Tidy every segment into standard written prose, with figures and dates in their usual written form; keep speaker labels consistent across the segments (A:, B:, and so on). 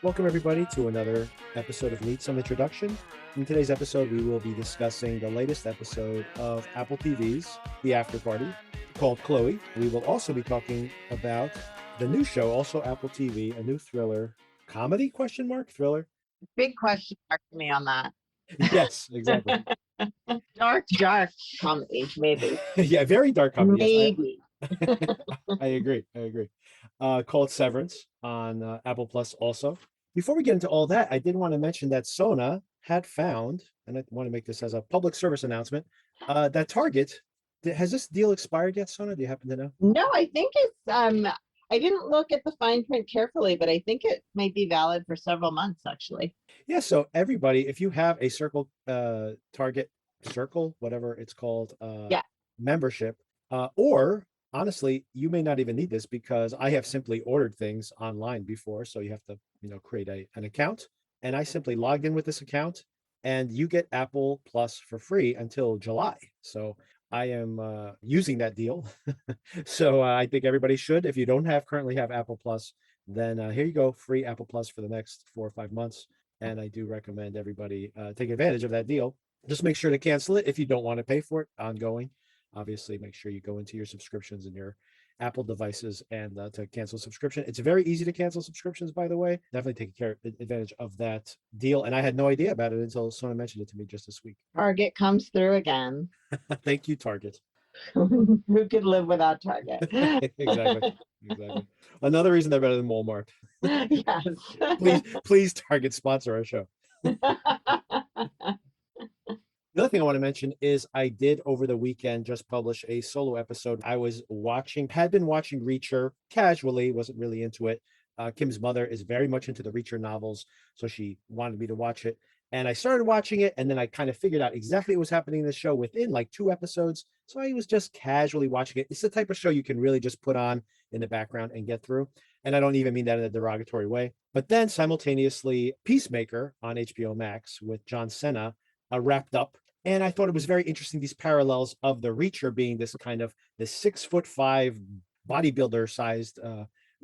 A: Welcome, everybody, to another episode of Need Some Introduction. In today's episode, we will be discussing the latest episode of Apple TV's The Afterparty, called Chloe. We will also be talking about the new show, also Apple TV, a new thriller, comedy, question mark, thriller?
B: Big question mark for me on that.
A: Yes, exactly.
B: Dark comedy, maybe.
A: Yeah, very dark comedy. Yes,
B: Maybe.
A: I agree. Called Severance on Apple Plus also. Before we get into all that, I did want to mention that Sona had found, and I want to make this as a public service announcement, that Target, has this deal expired yet, Sona? Do you happen to know?
B: No, I think it's I didn't look at the fine print carefully, but I think it might be valid for several months actually.
A: Yeah, so everybody, if you have a Circle Target Circle, whatever it's called,
B: Yeah.
A: membership, or honestly, you may not even need this because I have simply ordered things online before. So you have to, create an account. And I simply logged in with this account and you get Apple Plus for free until July. So I am using that deal. So I think everybody should. If you don't currently have Apple Plus, then here you go, free Apple Plus for the next 4 or 5 months. And I do recommend everybody take advantage of that deal. Just make sure to cancel it if you don't want to pay for it ongoing. Obviously, make sure you go into your subscriptions and your Apple devices and to cancel subscription. It's very easy to cancel subscriptions, by the way. Definitely take advantage of that deal. And I had no idea about it until someone mentioned it to me just this week.
B: Target comes through again.
A: Thank you, Target.
B: Who could live without Target?
A: Exactly. Another reason they're better than Walmart.
B: Yes.
A: Please, Target, sponsor our show. The other thing I want to mention is I did over the weekend just publish a solo episode. I had been watching Reacher casually, wasn't really into it. Kim's mother is very much into the Reacher novels, so she wanted me to watch it. And I started watching it, and then I kind of figured out exactly what was happening in the show within like 2 episodes. So I was just casually watching it. It's the type of show you can really just put on in the background and get through. And I don't even mean that in a derogatory way. But then simultaneously, Peacemaker on HBO Max with John Cena wrapped up. And I thought it was very interesting, these parallels of the Reacher being this 6'5" bodybuilder sized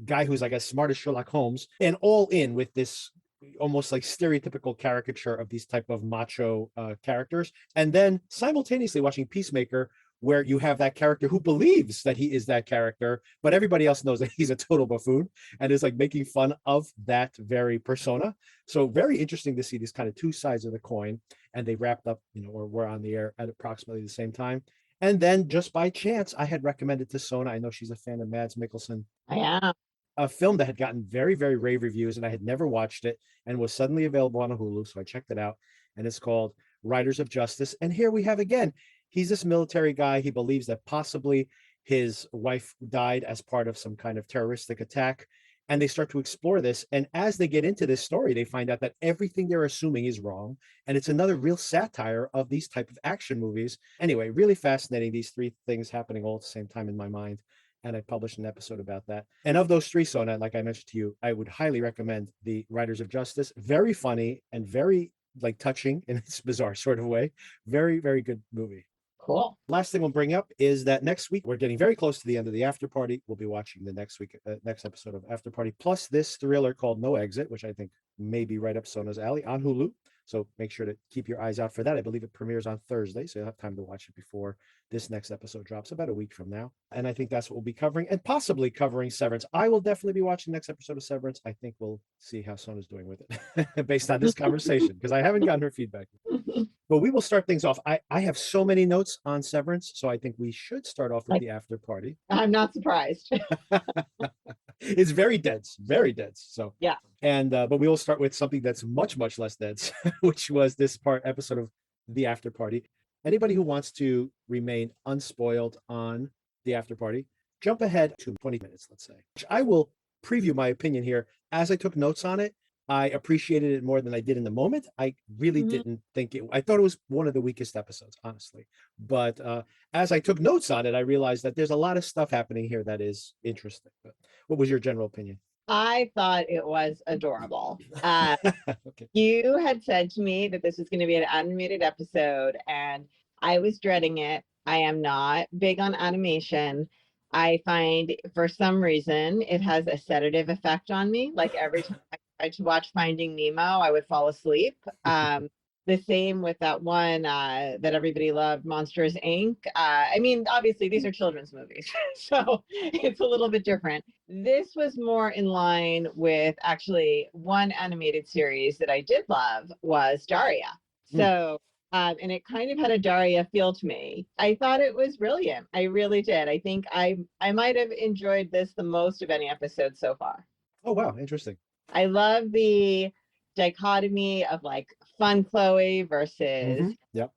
A: guy who's like as smart as Sherlock Holmes, and all in with this almost like stereotypical caricature of these type of macho characters. And then simultaneously watching Peacemaker, where you have that character who believes that he is that character, but everybody else knows that he's a total buffoon and is like making fun of that very persona. So very interesting to see these kind of 2 sides of the coin. And they wrapped up, or were on the air at approximately the same time. And then just by chance, I had recommended to Sona, I know she's a fan of Mads Mikkelsen,
B: I am.
A: a film that had gotten very, very rave reviews, and I had never watched it and was suddenly available on Hulu. So I checked it out, and it's called Riders of Justice. And here we have again, he's this military guy. He believes that possibly his wife died as part of some kind of terroristic attack. And they start to explore this. And as they get into this story, they find out that everything they're assuming is wrong. And it's another real satire of these type of action movies. Anyway, really fascinating. These 3 things happening all at the same time in my mind. And I published an episode about that. And of those 3, Sona, like I mentioned to you, I would highly recommend The Riders of Justice. Very funny and very like touching in its bizarre sort of way. Very, very good movie.
B: Cool.
A: Last thing we'll bring up is that next week we're getting very close to the end of the Afterparty. We'll be watching the next episode of Afterparty, plus this thriller called No Exit, which I think may be right up Sona's alley on Hulu. So make sure to keep your eyes out for that. I believe it premieres on Thursday, so you'll have time to watch it before this next episode drops about a week from now. And I think that's what we'll be covering, and possibly covering Severance. I will definitely be watching the next episode of Severance. I think we'll see how Sona's doing with it based on this conversation, because I haven't gotten her feedback. But we will start things off. I have so many notes on Severance, so I think we should start off with the Afterparty.
B: I'm not surprised.
A: It's very dense, very dense. So
B: yeah.
A: And but we will start with something that's much, much less dense, which was this episode of the Afterparty. Anybody who wants to remain unspoiled on the Afterparty, jump ahead to 20 minutes, let's say. I will preview my opinion here. As I took notes on it, I appreciated it more than I did in the moment. I really didn't think it, I thought it was one of the weakest episodes, honestly. But as I took notes on it, I realized that there's a lot of stuff happening here that is interesting. But what was your general opinion?
B: I thought it was adorable.
A: Okay.
B: You had said to me that this was going to be an animated episode, and I was dreading it. I am not big on animation. I find for some reason it has a sedative effect on me. Like every time I tried to watch Finding Nemo, I would fall asleep. The same with that one that everybody loved, Monsters Inc. I mean, obviously, these are children's movies, so it's a little bit different. This was more in line with actually one animated series that I did love was Daria. So, and it kind of had a Daria feel to me. I thought it was brilliant. I really did. I think I might have enjoyed this the most of any episode so far.
A: Oh, wow. Interesting.
B: I love the dichotomy of like fun Chloe versus
A: Yep.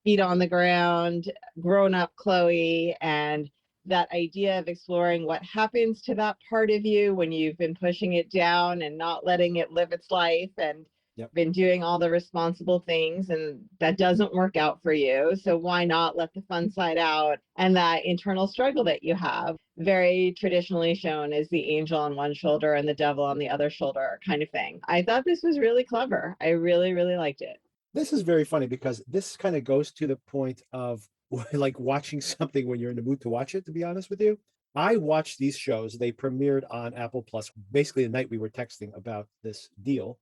B: feet on the ground, grown up Chloe, and that idea of exploring what happens to that part of you when you've been pushing it down and not letting it live its life and
A: Yep.
B: been doing all the responsible things and that doesn't work out for you. So why not let the fun side out and that internal struggle that you have, very traditionally shown as the angel on one shoulder and the devil on the other shoulder kind of thing. I thought this was really clever. I really, really liked it.
A: This is very funny because this kind of goes to the point of like watching something when you're in the mood to watch it, to be honest with you. I watched these shows. They premiered on Apple Plus basically the night we were texting about this deal.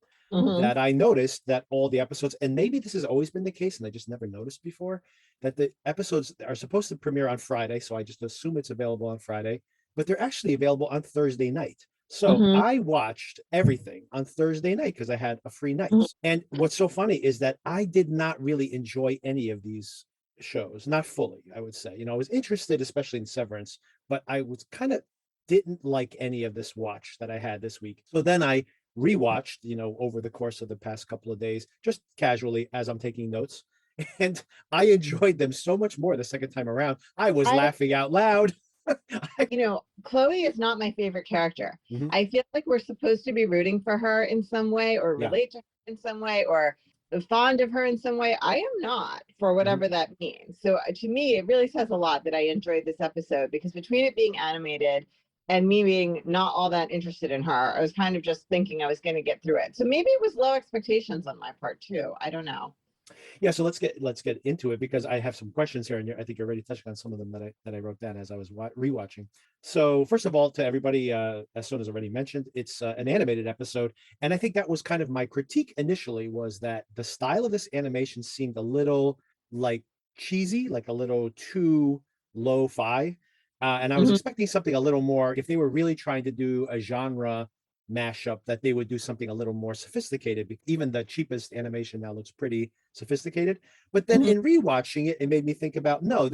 A: That I noticed that all the episodes, and maybe this has always been the case, and I just never noticed before, that the episodes are supposed to premiere on Friday. So I just assume it's available on Friday, but they're actually available on Thursday night. So
B: Mm-hmm.
A: I watched everything on Thursday night because I had a free night. And what's so funny is that I did not really enjoy any of these shows, not fully, I would say. I was interested, especially in Severance, but I was kind of didn't like any of this watch that I had this week. So then I rewatched, over the course of the past couple of days, just casually as I'm taking notes. And I enjoyed them so much more the second time around. I was laughing out loud.
B: Chloe is not my favorite character.
A: Mhm.
B: I feel like we're supposed to be rooting for her in some way or
A: Yeah.
B: relate to her in some way or fond of her in some way. I am not, for whatever that means. So to me, it really says a lot that I enjoyed this episode because between it being animated and me being not all that interested in her, I was kind of just thinking I was going to get through it. So maybe it was low expectations on my part too. I don't know.
A: Yeah, so let's get into it because I have some questions here, and I think you're already touching on some of them that I wrote down as I was rewatching. So first of all, to everybody, as Sona's already mentioned, it's an animated episode, and I think that was kind of my critique initially was that the style of this animation seemed a little like cheesy, like a little too lo-fi, and I was
B: Mhm.
A: expecting something a little more. If they were really trying to do a genre mashup, that they would do something a little more sophisticated. Even the cheapest animation now looks pretty sophisticated. But then
B: Mhm.
A: in rewatching it, it made me think about no,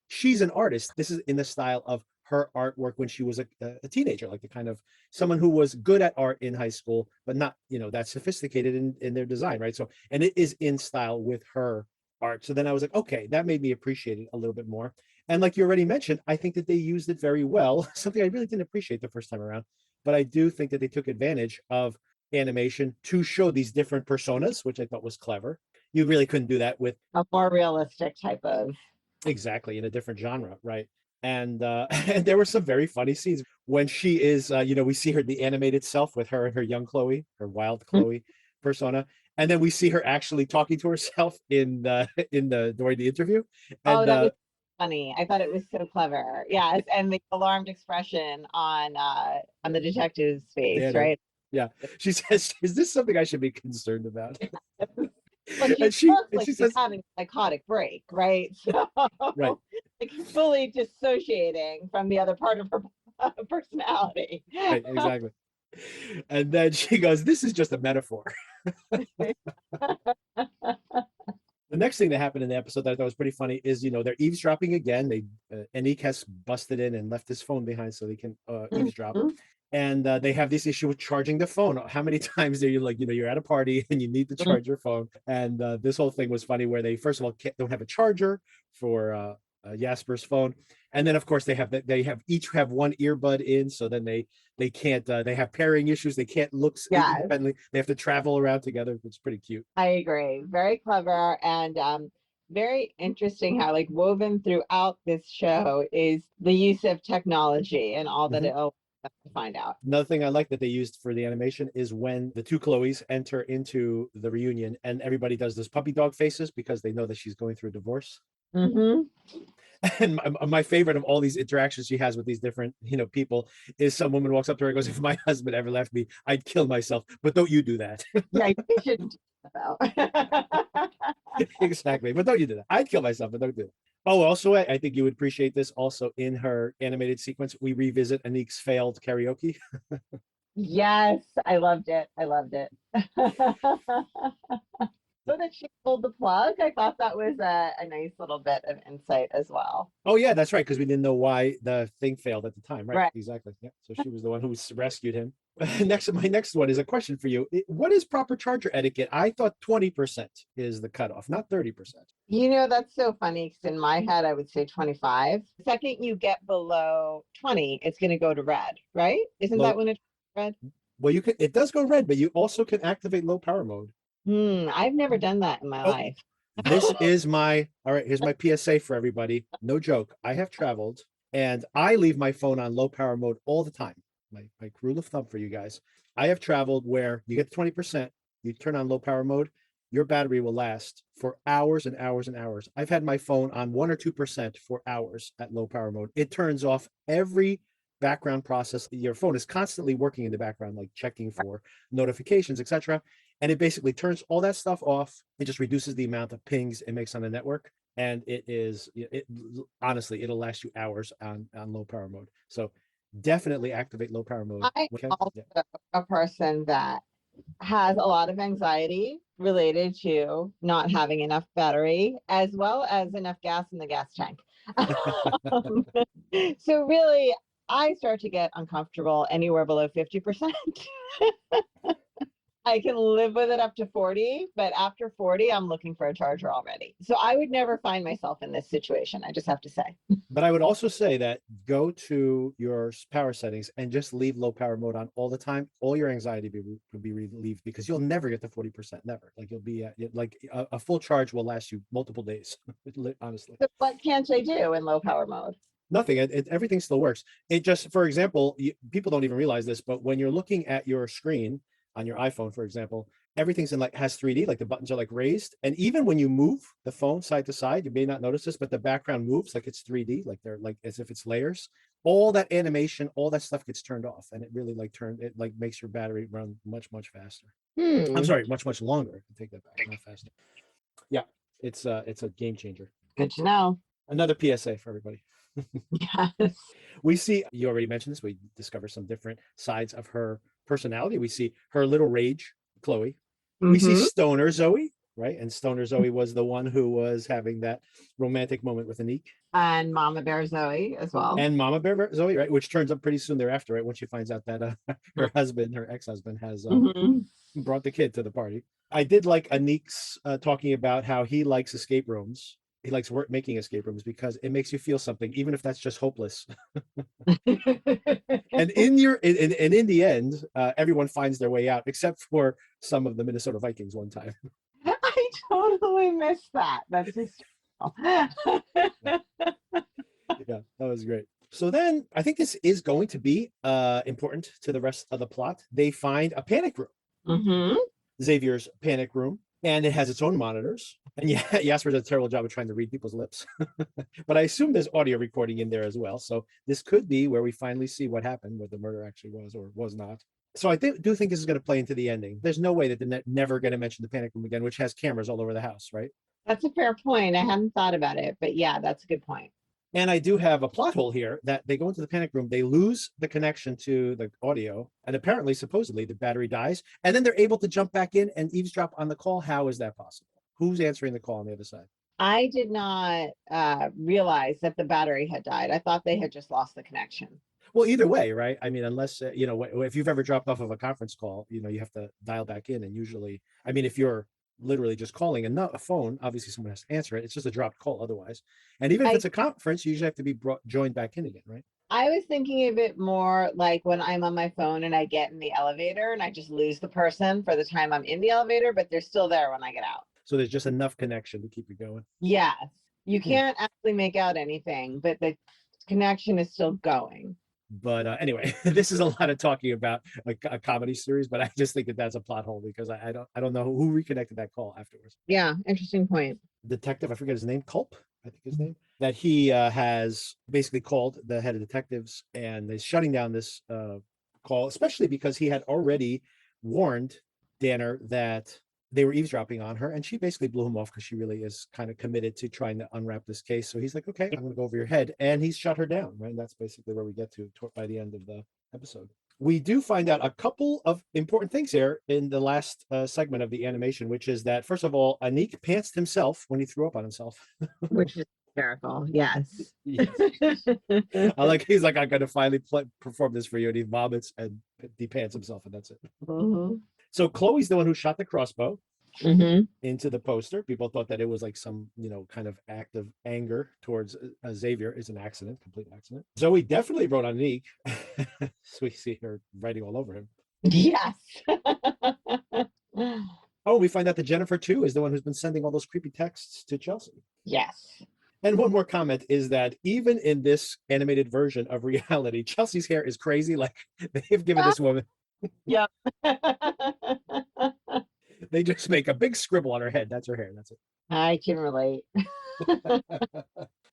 A: she's an artist. This is in the style of her artwork when she was a teenager, like the kind of someone who was good at art in high school, but not, that sophisticated in their design, right? So, and it is in style with her art. So then I was like, okay, that made me appreciate it a little bit more. And like you already mentioned, I think that they used it very well, something I really didn't appreciate the first time around. But I do think that they took advantage of animation to show these different personas, which I thought was clever. You really couldn't do that with
B: A more realistic type of.
A: exactly in a different genre, right? And and there were some very funny scenes when she is, we see her the animated self with her and her young Chloe, her wild Chloe persona, and then we see her actually talking to herself in the in the during the interview,
B: Oh,
A: and
B: that was funny. I thought it was so clever. Yes, and the alarmed expression on the detective's face,
A: Dana,
B: right?
A: yeah, she says, "Is this something I should be concerned about?"
B: Well, she
A: and she
B: looks
A: and
B: like
A: she
B: she's
A: says,
B: having a psychotic break, right? So,
A: right.
B: like fully dissociating from the other part of her personality.
A: Right, exactly. And then she goes, "This is just a metaphor." The next thing that happened in the episode that I thought was pretty funny is, they're eavesdropping again. Anik has busted in and left his phone behind so they can eavesdrop.
B: Mhm.
A: And they have this issue with charging the phone. How many times are you like, you're at a party and you need to charge your phone? And this whole thing was funny where they first of all don't have a charger for Jasper's phone, and then of course they have each have one earbud in, so then they can't they have pairing issues. They can't look
B: Yes,
A: independently. They have to travel around together. It's pretty cute.
B: I agree. Very clever and very interesting how like woven throughout this show is the use of technology and all that
A: Mhm.
B: it allows us to find out.
A: Another thing I like that they used for the animation is when the two Chloes enter into the reunion and everybody does those puppy dog faces because they know that she's going through a divorce.
B: Hmm.
A: And my favorite of all these interactions she has with these different, people is some woman walks up to her and goes, "If my husband ever left me, I'd kill myself, but don't you do that."
B: Yeah, you shouldn't do that though.
A: Exactly. But don't you do that. I'd kill myself, but don't do that. Oh, also, I think you would appreciate this. Also, in her animated sequence, we revisit Anik's failed karaoke.
B: Yes, I loved it. I loved it. So that she pulled the plug, I thought that was a nice little bit of insight as well.
A: Oh, yeah, that's right. Because we didn't know why the thing failed at the time. Right.
B: Right.
A: Exactly. Yeah. So she was the one who rescued him. My next one is a question for you. What is proper charger etiquette? I thought 20% is the cutoff, not 30%.
B: That's so funny because in my head, I would say 25. The second you get below 20, it's going to go to red, right? Isn't that
A: Low.
B: when it's red?
A: Well, it does go red, but you also can activate low power mode.
B: I've never done that in my
A: Oh,
B: life.
A: this is all right, here's my PSA for everybody. No joke. I have traveled and I leave my phone on low power mode all the time. My rule of thumb for you guys. I have traveled where you get 20%, you turn on low power mode, your battery will last for hours and hours and hours. I've had my phone on 1 or 2% for hours at low power mode. It turns off every background process. Your phone is constantly working in the background, like checking for notifications, etc. And it basically turns all that stuff off. It just reduces the amount of pings it makes on the network. And honestly, it'll last you hours on low power mode. So definitely activate low power mode.
B: I'm
A: Okay.
B: also
A: Yeah.
B: a person that has a lot of anxiety related to not having enough battery as well as enough gas in the gas tank. Um, so really, I start to get uncomfortable anywhere below 50%. I can live with it up to 40, but after 40, I'm looking for a charger already. So I would never find myself in this situation. I just have to say.
A: But I would also say that go to your power settings and just leave low power mode on all the time. All your anxiety will be relieved because you'll never get to 40%. Never. Like you'll be like a full charge will last you multiple days. Honestly.
B: So what can't I do in low power mode?
A: Nothing. Everything still works. It just, for example, people don't even realize this, but when you're looking at your screen on your iPhone, for example, everything's in like has 3D, like the buttons are like raised. And even when you move the phone side to side, you may not notice this, but the background moves like it's 3D, like they're like as if it's layers. All that animation, all that stuff gets turned off, and it really it like makes your battery run much, much faster. I'm
B: Hmm.
A: sorry, much, much longer. Take that back, not faster. Yeah, it's a game changer.
B: Good to know.
A: Another PSA for everybody.
B: Yes.
A: We see, you already mentioned this, we discover some different sides of her personality. We see her little rage, Chloe. We see
B: Mm-hmm.
A: Stoner Zoe, right? And Stoner Zoe was the one who was having that romantic moment with Anik.
B: And Mama Bear Zoe as well.
A: And Mama Bear Zoe, right? Which turns up pretty soon thereafter, right? When she finds out that her husband, her ex-husband, has
B: Mm-hmm.
A: brought the kid to the party. I did like Anik's talking about how he likes escape rooms. He likes making escape rooms because it makes you feel something, even if that's just hopeless. And in the end, everyone finds their way out, except for some of the Minnesota Vikings one time.
B: I totally missed that. That's just
A: Yeah, that was great. So then I think this is going to be important to the rest of the plot. They find a panic room,
B: mm-hmm.
A: Xavier's panic room, and it has its own monitors. And yeah, Jasper does a terrible job of trying to read people's lips. But I assume there's audio recording in there as well. So this could be where we finally see what happened, what the murder actually was or was not. So I do think this is going to play into the ending. There's no way that they're never going to mention the panic room again, which has cameras all over the house, right?
B: That's a fair point. I hadn't thought about it, but yeah, that's a good point.
A: And I do have a plot hole here that they go into the panic room, they lose the connection to the audio, and apparently, supposedly, the battery dies, and then they're able to jump back in and eavesdrop on the call. How is that possible? Who's answering the call on the other side?
B: I did not realize that the battery had died. I thought they had just lost the connection.
A: Well, either way, right? I mean, unless if you've ever dropped off of a conference call, you have to dial back in, and usually, I mean, if you're literally just calling a phone, obviously someone has to answer it. It's just a dropped call otherwise. And even if it's a conference, you usually have to be joined back in again, right?
B: I was thinking of it more like when I'm on my phone and I get in the elevator and I just lose the person for the time I'm in the elevator, but they're still there when I get out.
A: So there's just enough connection to keep you going.
B: Yes. You can't actually make out anything, but the connection is still going.
A: But anyway, this is a lot of talking about a comedy series, but I just think that that's a plot hole because I don't know who reconnected that call afterwards.
B: Yeah, interesting point.
A: Detective, I forget his name, Culp, I think his name. that he has basically called the head of detectives and is shutting down this call, especially because he had already warned Danner that they were eavesdropping on her, and she basically blew him off because she really is kind of committed to trying to unwrap this case. So he's like, okay, I'm going to go over your head, and he's shut her down, right? And that's basically where we get to by the end of the episode. We do find out a couple of important things here in the last segment of the animation, which is that, first of all, Anik pantsed himself when he threw up on himself.
B: Which is hysterical. Yes.
A: Yes. I like, he's like, I'm going to finally perform this for you. And he vomits and he pants himself, and that's it.
B: Mhm.
A: So Chloe's the one who shot the crossbow
B: Mhm.
A: into the poster. People thought that it was like some, kind of act of anger towards Xavier. Is an accident, complete accident. Zoe definitely wrote on Neek. So we see her writing all over him.
B: Yes.
A: Oh, we find out that Jennifer too is the one who's been sending all those creepy texts to Chelsea.
B: Yes.
A: And one more comment is that even in this animated version of reality, Chelsea's hair is crazy. Like, they've given this woman,
B: Yep.
A: they just make a big scribble on her head. That's her hair. That's it.
B: I can relate.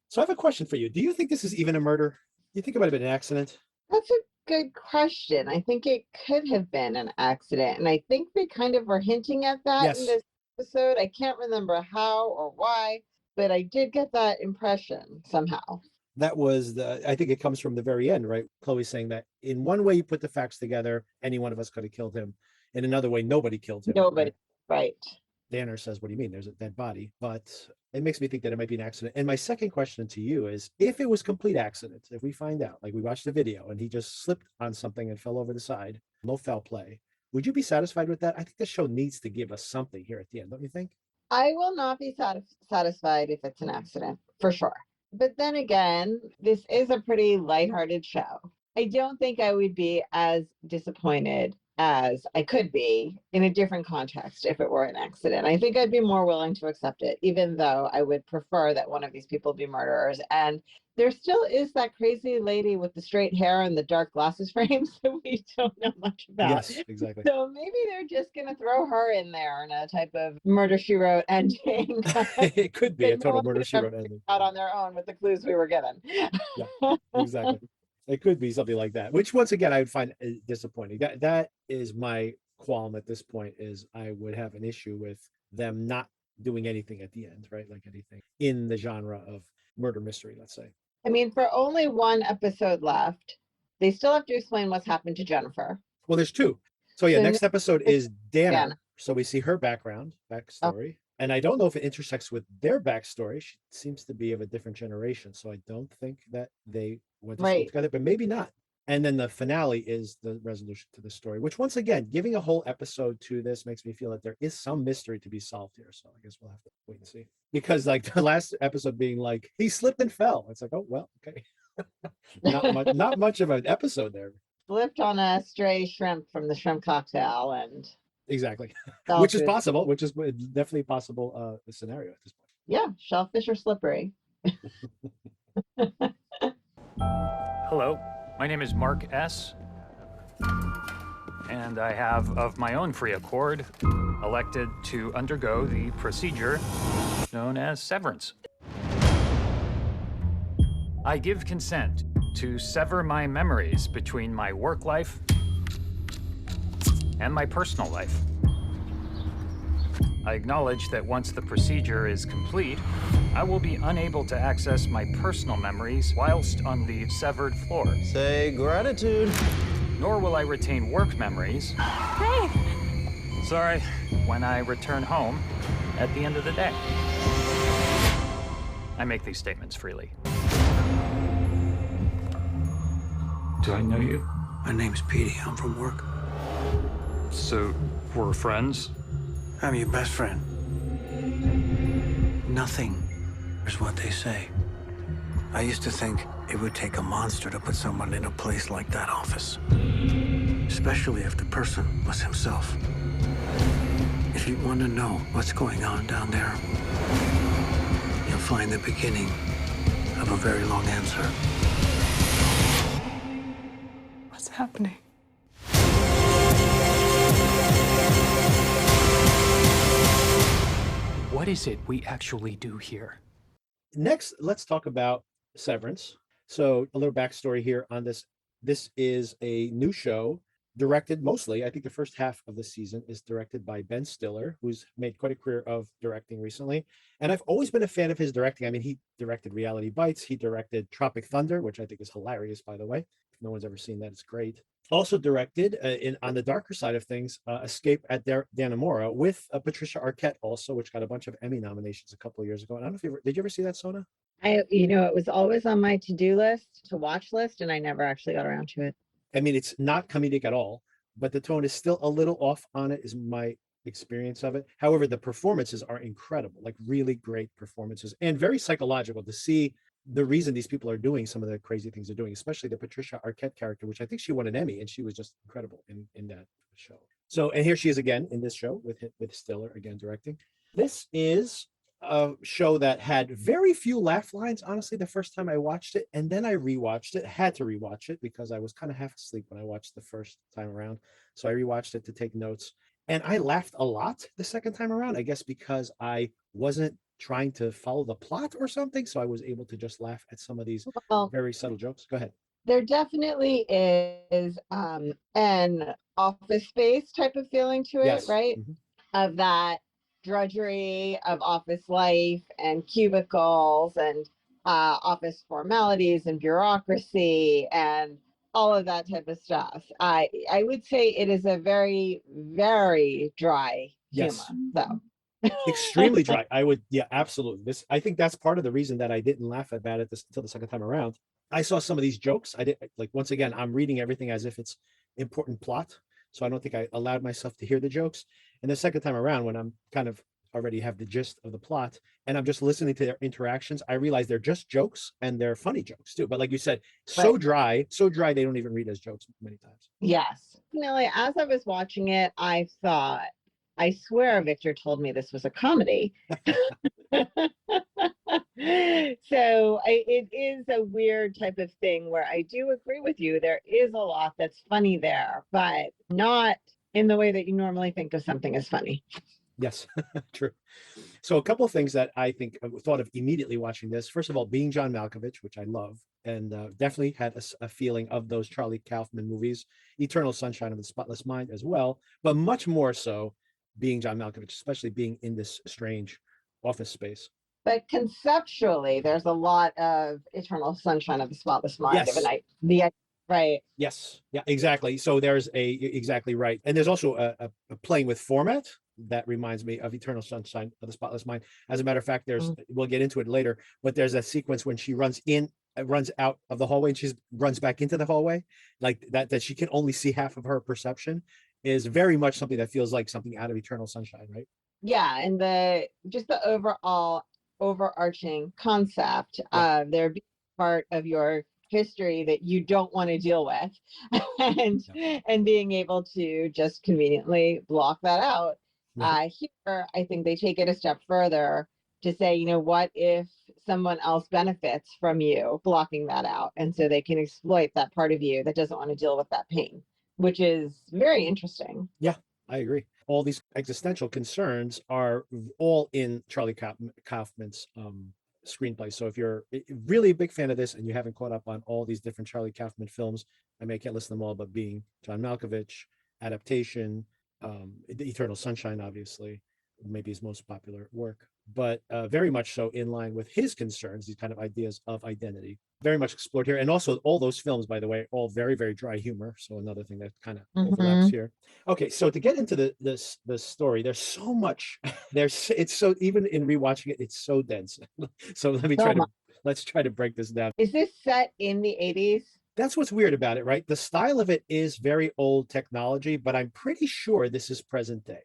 A: So I have a question for you. Do you think this is even a murder? You think it might have been an accident?
B: That's a good question. I think it could have been an accident. And I think they kind of were hinting at that in
A: Yes.
B: this episode. I can't remember how or why, but I did get that impression somehow.
A: That was I think it comes from the very end, right? Chloe saying that in one way you put the facts together, any one of us could have killed him. In another way, nobody killed him.
B: Nobody. Right.
A: Danner says, what do you mean? There's a dead body. But it makes me think that it might be an accident. And my second question to you is, if it was complete accident, if we find out, like we watched the video and he just slipped on something and fell over the side, no foul play, would you be satisfied with that? I think the show needs to give us something here at the end, don't you think?
B: I will not be satisfied if it's an accident, for sure. But then again, this is a pretty lighthearted show. I don't think I would be as disappointed as I could be in a different context if it were an accident. I think I'd be more willing to accept it, even though I would prefer that one of these people be murderers. And there still is that crazy lady with the straight hair and the dark glasses frames that we don't know much about.
A: Yes, exactly.
B: So maybe they're just going to throw her in there in a type of murder she wrote ending.
A: It could be a
B: No
A: total
B: one
A: murder
B: could
A: she
B: have
A: wrote ending.
B: out on their own with the clues we were given.
A: Yeah, exactly. It could be something like that, which once again I would find disappointing. That is my qualm at this point, is I would have an issue with them not doing anything at the end, right? Like anything in the genre of murder mystery, let's say.
B: I mean, for only one episode left, they still have to explain what's happened to Jennifer.
A: Well, there's two. So yeah,
B: So
A: next episode is Danner.
B: Danner.
A: So we see her backstory. And I don't know if it intersects with their backstory. She seems to be of a different generation. So I don't think that they went to school together, but maybe not. And then the finale is the resolution to the story, which once again, giving a whole episode to this makes me feel that there is some mystery to be solved here. So I guess we'll have to wait and see. Because like the last episode being like, he slipped and fell. It's like, oh, well, okay. not much of an episode there.
B: Slipped on a stray shrimp from the shrimp cocktail and
A: exactly, which is possible, which is definitely a possible scenario at this point.
B: Yeah, shellfish are slippery.
C: Hello, my name is Mark S. And I have, of my own free accord, elected to undergo the procedure known as severance. I give consent to sever my memories between my work life and my personal life. I acknowledge that once the procedure is complete, I will be unable to access my personal memories whilst on the severed floor.
D: Say gratitude.
C: Nor will I retain work memories.
E: Hey!
C: Sorry, when I return home at the end of the day. I make these statements freely. Do I know you?
F: My name's Petey. I'm from work.
C: So, we're friends?
F: I'm your best friend. Nothing is what they say. I used to think it would take a monster to put someone in a place like that office. Especially if the person was himself. If you want to know what's going on down there, you'll find the beginning of a very long answer.
E: What's happening?
C: What is it we actually do here?
A: Next, let's talk about Severance. So a little backstory here on this. This is a new show directed mostly, I think the first half of the season is directed by Ben Stiller, who's made quite a career of directing recently. And I've always been a fan of his directing. I mean, he directed Reality Bites, he directed Tropic Thunder, which I think is hilarious, by the way. If no one's ever seen that, it's great. Also directed on the darker side of things, Escape at Dannemora with Patricia Arquette also, which got a bunch of Emmy nominations a couple of years ago. And I don't know if did you ever see that, Sona?
B: It was always on my to-do list, to watch list, and I never actually got around to it.
A: I mean, it's not comedic at all, but the tone is still a little off on it, is my experience of it. However, the performances are incredible, like really great performances and very psychological to see the reason these people are doing some of the crazy things they're doing, especially the Patricia Arquette character, which I think she won an Emmy and she was just incredible in that show. So, and here she is again in this show with Stiller again directing. This is a show that had very few laugh lines, honestly, the first time I watched it. And then I rewatched it, had to rewatch it because I was kind of half asleep when I watched the first time around. So I rewatched it to take notes. And I laughed a lot the second time around, I guess because I wasn't trying to follow the plot or something. So I was able to just laugh at some of these
B: Well,
A: very subtle jokes. Go ahead.
B: there definitely is an Office Space type of feeling to it,
A: Yes.
B: right?
A: Mhm.
B: Of that drudgery of office life and cubicles and office formalities and bureaucracy and all of that type of stuff. I would say it is a very, very dry humor,
A: Yes.
B: though.
A: Extremely dry. I would, yeah, absolutely. This, I think that's part of the reason that I didn't laugh about it until the second time around. I saw some of these jokes. I did like once again, I'm reading everything as if it's important plot. So I don't think I allowed myself to hear the jokes. And the second time around, when I'm kind of already have the gist of the plot and I'm just listening to their interactions, I realize they're just jokes and they're funny jokes too. But like you said,
B: Right.
A: so dry, they don't even read as jokes many times.
B: Yes. Definitely. As I was watching it, I thought, I swear Victor told me this was a comedy. It is a weird type of thing where I do agree with you. There is a lot that's funny there, but not in the way that you normally think of something as funny.
A: Yes, true. So a couple of things that I think I thought of immediately watching this. First of all, being John Malkovich, which I love, and definitely had a feeling of those Charlie Kaufman movies, Eternal Sunshine of the Spotless Mind as well, but much more so being John Malkovich, especially being in this strange office space.
B: But conceptually, there's a lot of Eternal Sunshine of the Spotless Mind of a
A: Yes.
B: night. Right.
A: Yes, yeah, exactly. So there's exactly right. And there's also a playing with format that reminds me of Eternal Sunshine of the Spotless Mind. As a matter of fact, we'll get into it later, but there's a sequence when she runs out of the hallway and she runs back into the hallway, like that she can only see half of her perception, is very much something that feels like something out of Eternal Sunshine, right?
B: Yeah, and the overall overarching concept of there being part of your history that you don't want to deal with and being able to just conveniently block that out. Here, I think they take it a step further to say, what if someone else benefits from you blocking that out? And so they can exploit that part of you that doesn't want to deal with that pain, which is very interesting.
A: Yeah, I agree. All these existential concerns are all in Charlie Kaufman's screenplay. So if you're really a big fan of this and you haven't caught up on all these different Charlie Kaufman films, I may can't list them all, but being John Malkovich, Adaptation, The Eternal Sunshine, obviously, maybe his most popular work, but very much so in line with his concerns, these kind of ideas of identity, very much explored here. And also all those films, by the way, all very, very dry humor. So another thing that kind of overlaps here. Okay, so to get into the story, there's so much. It's so, even in rewatching it, it's so dense. So let's try to break this down.
B: Is this set in the 80s?
A: That's what's weird about it, right? The style of it is very old technology, but I'm pretty sure this is present day.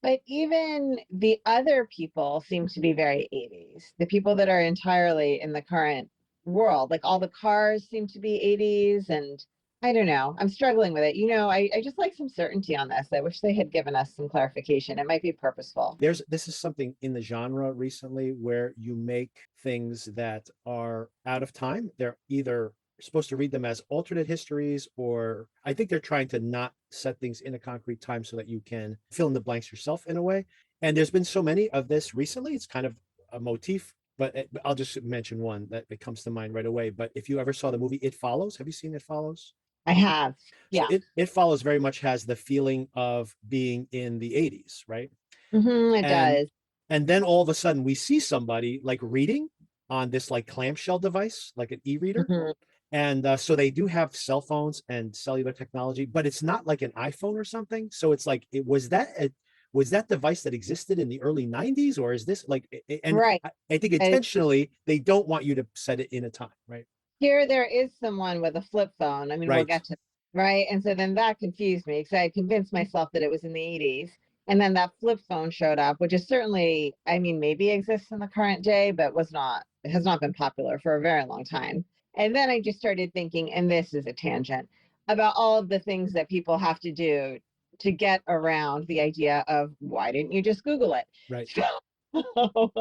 A: But
B: even the other people seem to be very 80s. The people that are entirely in the current world, like all the cars seem to be 80s. And I don't know. I'm struggling with it. I just like some certainty on this. I wish they had given us some clarification. It might be purposeful.
A: This is something in the genre recently where you make things that are out of time. They're either supposed to read them as alternate histories, or I think they're trying to not set things in a concrete time so that you can fill in the blanks yourself in a way. And there's been so many of this recently, it's kind of a motif, but I'll just mention one that comes to mind right away. But if you ever saw the movie It Follows, have you seen It Follows?
B: I have.
A: So
B: Yeah.
A: it follows very much has the feeling of being in the 80s, right?
B: It
A: And
B: does.
A: and then all of a sudden we see somebody like reading on this like clamshell device, like an e-reader.
B: Mhm.
A: And so they do have cell phones and cellular technology, but it's not like an iPhone or something. So it's like, was that device that existed in the early 90s, or is this like, and
B: Right.
A: I think
B: And
A: intentionally they don't want you to set it in a time, right?
B: here there is someone with a flip phone. I mean, we'll
A: Right.
B: get to right. And so then that confused me because I had convinced myself that it was in the 80s. And then that flip phone showed up, which is certainly, I mean, maybe exists in the current day, but it has not been popular for a very long time. And then I just started thinking, and this is a tangent, about all of the things that people have to do to get around the idea of why didn't you just Google it?
A: Right.
B: So,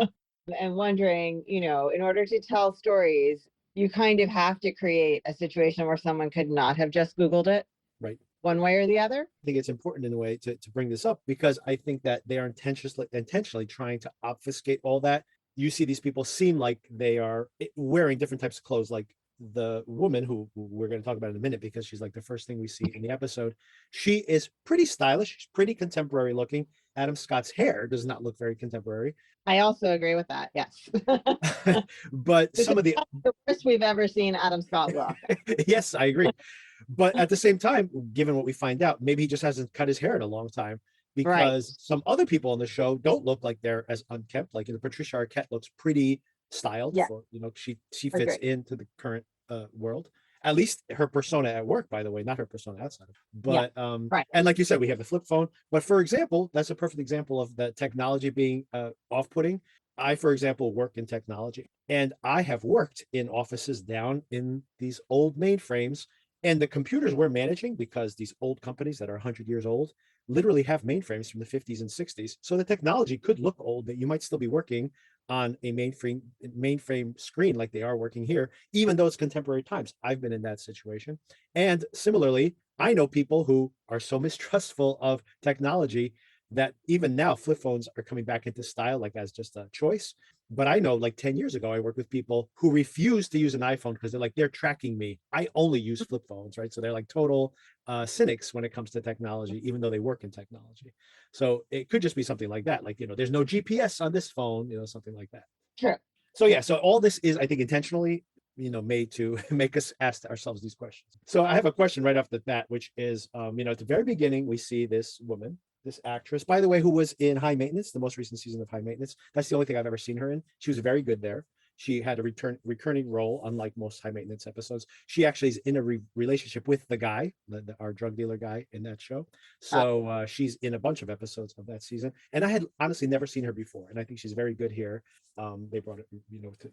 B: and wondering, in order to tell stories, you kind of have to create a situation where someone could not have just Googled it
A: Right.
B: one way or the other.
A: I think it's important in a way to bring this up because I think that they are intentionally trying to obfuscate all that. You see these people seem like they are wearing different types of clothes, like the woman who we're going to talk about in a minute because she's like the first thing we see in the episode. She is pretty stylish, she's pretty contemporary looking. Adam Scott's hair does not look very contemporary.
B: I also agree with that. Yes.
A: But
B: This
A: some
B: is
A: of the
B: the worst we've ever seen Adam Scott look.
A: yes, I agree. But at the same time, given what we find out, maybe he just hasn't cut his hair in a long time
B: Right.
A: because some other people on the show don't look like they're as unkempt. Like Patricia Arquette looks pretty styled
B: Yeah.
A: for, she fits
B: Agree.
A: into the current world. At least her persona at work, by the way, not her persona outside. But
B: Right.
A: and like you said, we have the flip phone. But for example, that's a perfect example of the technology being off-putting. I, for example, work in technology, and I have worked in offices down in these old mainframes, and the computers we're managing, because these old companies that are 100 years old literally have mainframes from the 50s and 60s. So the technology could look old, that you might still be working on a mainframe screen like they are working here, even though it's contemporary times. I've been in that situation. And similarly, I know people who are so mistrustful of technology that even now flip phones are coming back into style, like as just a choice. But I know like 10 years ago, I worked with people who refused to use an iPhone because they're like, they're tracking me. I only use flip phones, right? So they're like total cynics when it comes to technology, even though they work in technology. So it could just be something like that. Like, there's no GPS on this phone, something like that.
B: Sure.
A: So yeah, so all this is, I think, intentionally, made to make us ask ourselves these questions. So I have a question right off the bat, which is, at the very beginning, we see this woman, this actress, by the way, who was in High Maintenance, the most recent season of High Maintenance. That's the only thing I've ever seen her in. She was very good there. She had a recurring role, unlike most High Maintenance episodes. She actually is in a relationship with the guy, our drug dealer guy in that show. So she's in a bunch of episodes of that season. And I had honestly never seen her before. And I think she's very good here. They brought it,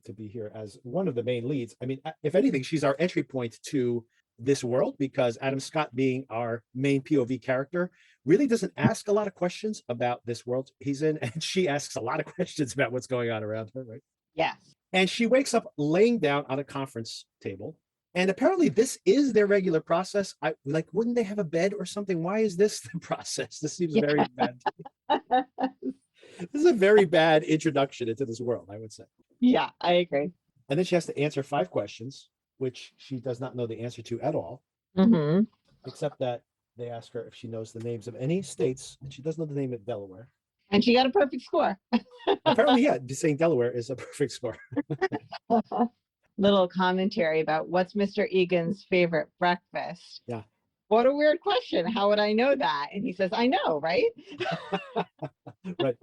A: to be here as one of the main leads. I mean, if anything, she's our entry point to this world, because Adam Scott, being our main POV character, really doesn't ask a lot of questions about this world he's in, and she asks a lot of questions about what's going on around her, right?
B: Yes.
A: And she wakes up laying down on a conference table, and apparently this is their regular process. I like, wouldn't they have a bed or something? Why is this the process? This seems very bad. This is a very bad introduction into this world, I would say.
B: Yeah, I agree.
A: And then she has to answer 5 questions, which she does not know the answer to at all, except that they ask her if she knows the names of any states, and she doesn't know the name of Delaware.
B: And she got a perfect score.
A: Apparently, yeah, saying Delaware is a perfect score.
B: Little commentary about what's Mr. Egan's favorite breakfast.
A: Yeah.
B: What a weird question. How would I know that? And he says, I know, right?
A: Right.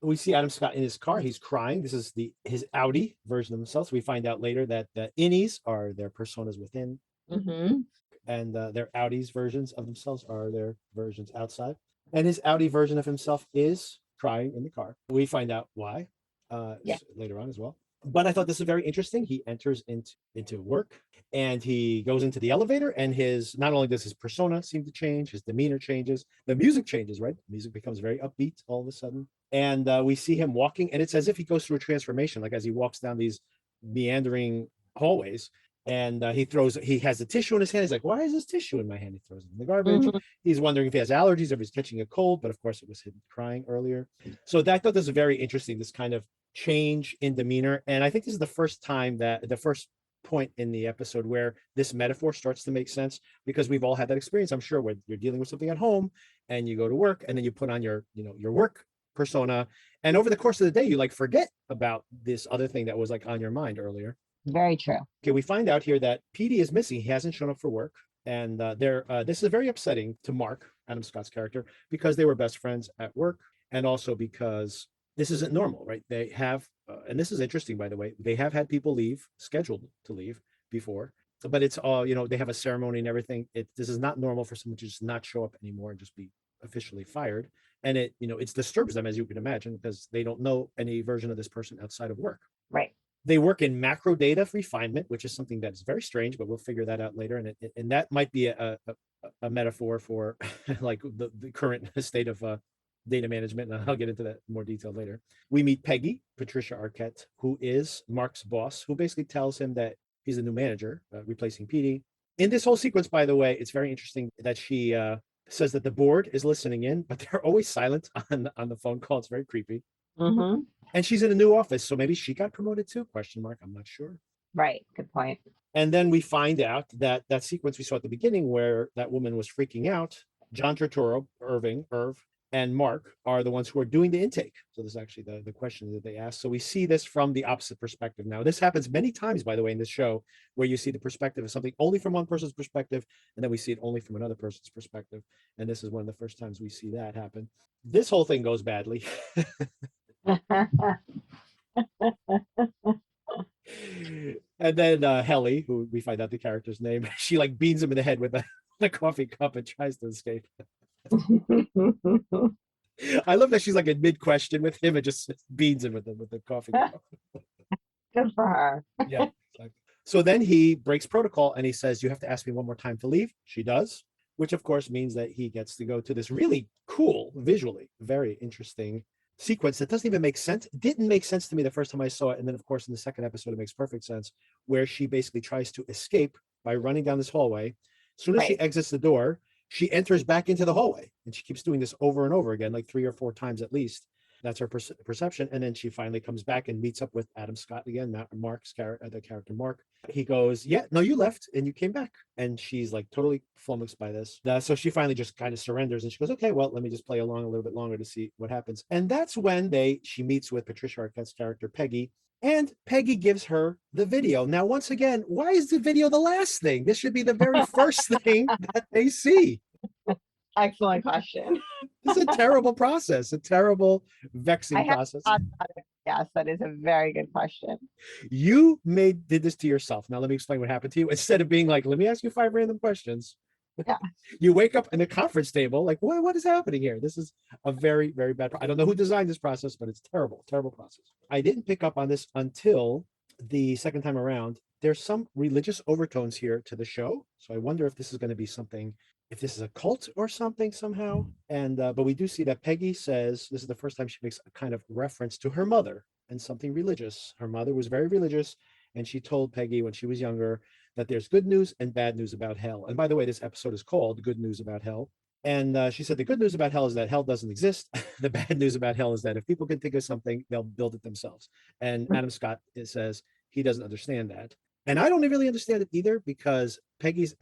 A: We see Adam Scott in his car. He's crying. This is his Audi version of himself. So we find out later that the innies are their personas within, and their Audi's versions of themselves are their versions outside. And his Audi version of himself is crying in the car. We find out why later on as well. But I thought this is very interesting. He enters into work, and he goes into the elevator, and not only does his persona seem to change, his demeanor changes, the music changes, right? The music becomes very upbeat all of a sudden. And we see him walking, and it's as if he goes through a transformation, like as he walks down these meandering hallways, And he has a tissue in his hand. He's like, why is this tissue in my hand? He throws it in the garbage.
B: Mhm.
A: He's wondering if he has allergies, if he's catching a cold, but of course it was him crying earlier. So that I thought this was very interesting, this kind of change in demeanor. And I think this is the first point in the episode where this metaphor starts to make sense, because we've all had that experience, I'm sure, where you're dealing with something at home and you go to work and then you put on your work persona, and over the course of the day you like forget about this other thing that was like on your mind earlier.
B: Very true.
A: Okay, we find out here that Petey is missing. He hasn't shown up for work, and this is very upsetting to Mark, Adam Scott's character, because they were best friends at work, and also because this isn't normal, right? They have, and this is interesting, by the way, they have had people scheduled to leave before, but it's all, they have a ceremony and everything. This is not normal for someone to just not show up anymore and just be officially fired. And it disturbs them, as you can imagine, because they don't know any version of this person outside of work.
B: Right.
A: They work in macro data refinement, which is something that is very strange, but we'll figure that out later. And that might be a metaphor for like the current state of data management. And I'll get into that in more detail later. We meet Peggy, Patricia Arquette, who is Mark's boss, who basically tells him that he's the new manager, replacing Petey. In this whole sequence, by the way, it's very interesting that she says that the board is listening in, but they're always silent on the phone call. It's very creepy.
B: Mm-hmm.
A: And she's in a new office, so maybe she got promoted too? Question mark. I'm not sure.
B: Right. Good point.
A: And then we find out that sequence we saw at the beginning, where that woman was freaking out, John Turturro, Irv, and Mark are the ones who are doing the intake. So this is actually the question that they asked. So we see this from the opposite perspective. Now, this happens many times, by the way, in this show, where you see the perspective of something only from one person's perspective, and then we see it only from another person's perspective. And this is one of the first times we see that happen. This whole thing goes badly. And then Helly, who we find out the character's name, she like beans him in the head with a coffee cup and tries to escape. I love that she's like in mid-question with him and just beans him with the coffee cup.
B: Good for her.
A: Yeah, exactly. So then he breaks protocol and he says, you have to ask me one more time to leave. She does, which of course means that he gets to go to this really cool, visually very interesting sequence that doesn't even make sense. It didn't make sense to me the first time I saw it. And then of course in the second episode, it makes perfect sense, where she basically tries to escape by running down this hallway. As soon as she exits the door, she enters back into the hallway, and she keeps doing this over and over again, like 3 or 4 times at least. That's her perception. And then she finally comes back and meets up with Adam Scott again, Mark's character, the character Mark. He goes, yeah, no, you left and you came back. And she's like totally flummoxed by this. So she finally just kind of surrenders and she goes, okay, well, let me just play along a little bit longer to see what happens. And that's when she meets with Patricia Arquette's character, Peggy. And Peggy gives her the video. Now, once again, why is the video the last thing? This should be the very first thing that they see.
B: Excellent question.
A: This is a terrible process, a terrible, vexing process.
B: Yes, that is a very good question.
A: You did this to yourself. Now let me explain what happened to you. Instead of being like, let me ask you 5 random questions.
B: Yeah.
A: You wake up in the conference table like, what is happening here? This is a very, very bad. I don't know who designed this process, but it's terrible, terrible process. I didn't pick up on this until the second time around. There's some religious overtones here to the show. So I wonder if this is going to be something, if this is a cult or something somehow. And but we do see that Peggy says this is the first time she makes a kind of reference to her mother and something religious. Her mother was very religious, and she told Peggy when she was younger that there's good news and bad news about hell. And by the way, this episode is called Good News About Hell. And she said the good news about hell is that hell doesn't exist. The bad news about hell is that if people can think of something, they'll build it themselves. And Adam Scott says he doesn't understand that. And I don't really understand it either, because Peggy's